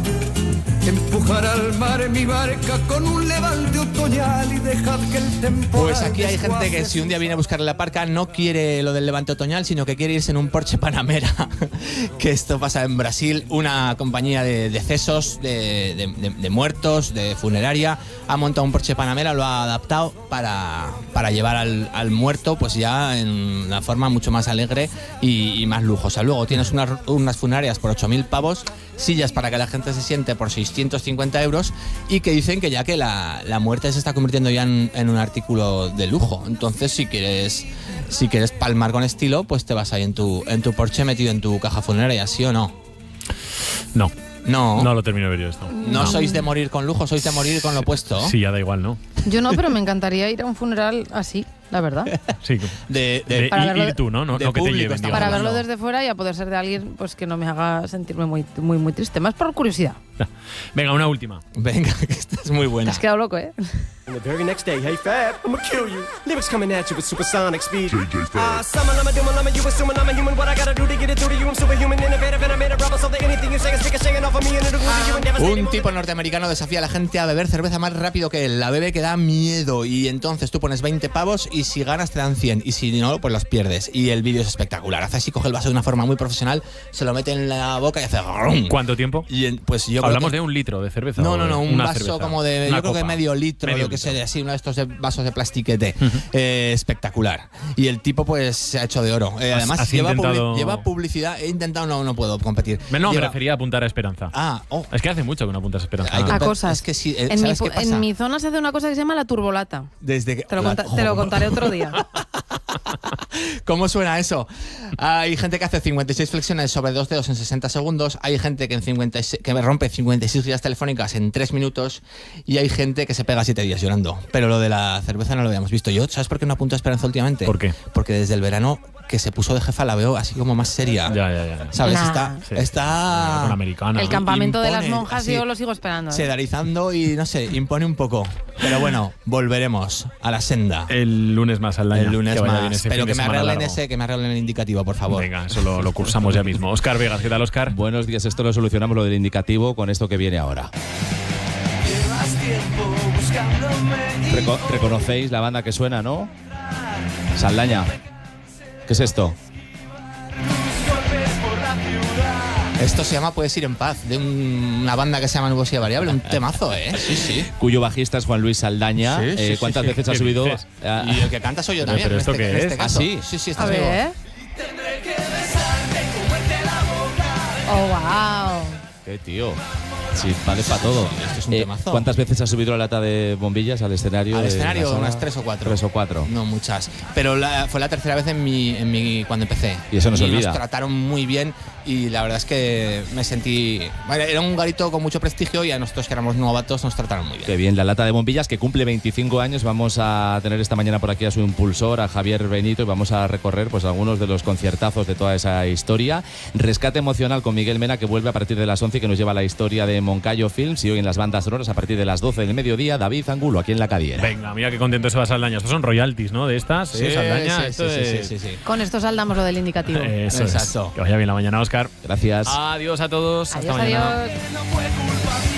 empujar al mar mi barca con un levante otoñal y dejar que el temporal. Pues aquí hay gente que si un día viene a buscarle la parca no quiere lo del levante otoñal, sino que quiere irse en un Porsche Panamera. Que esto pasa en Brasil. Una compañía de decesos, de muertos, de funeraria, ha montado un Porsche Panamera, lo ha adaptado para llevar al muerto pues ya en una forma mucho más alegre y más lujosa. Luego tienes unas funerarias por 8.000 pavos, sillas para que la gente se siente por 650 euros y que dicen que ya que la muerte se está convirtiendo ya en un artículo de lujo. Entonces si quieres palmar con estilo, pues te vas ahí en tu Porsche metido en tu caja funeraria, ¿sí o no? No. No. No lo termino de ver yo esto. ¿No sois de morir con lujo, sois de morir con lo opuesto? Sí, ya da igual, ¿no? Yo no, pero me encantaría ir a un funeral así, la verdad. Sí. Para verlo ir tú, ¿no? No de que te público lleven. estamos Para digamos. verlo desde fuera y a poder ser de alguien pues que no me haga sentirme muy, muy, muy triste. Más por curiosidad. Venga, una última. Venga, que esta es muy Te buena. has quedado loco, ¿eh? And the very next day, hey Fab, I'ma kill you. Lyrics coming at you with supersonic speed. Fab. Summer, I'm a doom, I'm a you assuming I'm a human. What I gotta do to get it through to you? I'm superhuman, innovative, and I made a rubber so that anything you say is speaking, shaking off of me and it'll glue to you and devastating. Un tipo norteamericano desafía a la gente a beber cerveza más rápido que él. La bebe que da miedo y entonces tú pones 20 pavos y si ganas te dan 100 y si no, pues los pierdes. Y el vídeo es espectacular. Hace así, coge el vaso de una forma muy profesional, se lo mete en la boca y hace... grum. ¿Cuánto tiempo? Y pues yo Hablamos creo de un litro de cerveza. No, o un una vaso cerveza? como de... Una yo creo que copa. medio litro, yo que sé, de así, uno de estos vasos de plastiquete. Espectacular. Y el tipo pues se ha hecho de oro. Además has lleva, intentado- lleva publicidad. He intentado, no puedo competir. No, me Lleva- refería a apuntar a Esperanza. Es que hace mucho que no apuntas a Esperanza. Hay que A ver- cosas. Es que sí, En ¿sabes qué pasa? en mi zona se hace una cosa que se llama la turbolata. Desde que, Te lo contaré otro día. ¿Cómo suena eso? Hay gente que hace 56 flexiones sobre 2 dedos en 60 segundos, hay gente que me rompe 56 guías telefónicas en 3 minutos y hay gente que se pega 7 días llorando. Pero lo de la cerveza no lo habíamos visto. Yo, ¿sabes por qué no apunto a Esperanza últimamente? ¿Por qué? Porque desde el verano que se puso de jefa la veo así como más seria. Ya. ¿Sabes? Nah. Está Con americana. El campamento de las impone, monjas así, yo lo sigo esperando. sedarizando y no sé, impone un poco. Pero bueno, volveremos a la senda. El lunes más al año. El lunes que vaya más. bien ese Pero fin de que me semana arreglen largo. que me arreglen el indicativo, por favor. Venga, eso lo cursamos ya mismo. Óscar Vegas, ¿qué tal, Óscar? Buenos días, esto lo solucionamos lo del indicativo con esto que viene ahora. Reconocéis la banda que suena, ¿no? Saldaña. ¿Qué es esto? Esto se llama Puedes ir en paz, de una banda que se llama Nubosidad Variable, un temazo, ¿eh? Sí. Cuyo bajista es Juan Luis Saldaña. Sí, ¿Cuántas sí. veces ha ¿Qué subido? dices? Y el que canta soy yo también. ¿Pero esto en qué este es? caso. ¿Ah, sí? Sí, A estás vivo. ver. Oh, wow. ¿Qué tío? Sí, vale para todo. Esto es un temazo. ¿Cuántas veces has subido la lata de bombillas al escenario? Al de la escenario sala? unas 3 o 4. 3 o 4. No muchas. Pero fue la tercera vez en mi cuando empecé. Y eso no se olvida. Nos trataron muy bien y la verdad es que me sentí... Bueno, era un garito con mucho prestigio y a nosotros que éramos novatos nos trataron muy bien. Qué bien, la lata de bombillas que cumple 25 años. Vamos a tener esta mañana por aquí a su impulsor, a Javier Benito, y vamos a recorrer pues algunos de los conciertazos de toda esa historia. Rescate emocional con Miguel Mena, que vuelve a partir de las 11 y que nos lleva a la historia de Moncayo Films, y hoy en las bandas sonoras a partir de las 12 del mediodía, David Angulo, aquí en La Cadiera. Venga, mira qué contento se va Saldaña. Estos son royalties, ¿no? De estas, Saldaña. Sí. Con esto saldamos lo del indicativo. Eso Exacto. es. Que vaya bien la mañana, Óscar. Gracias. Adiós a todos. Adiós, Hasta mañana. adiós.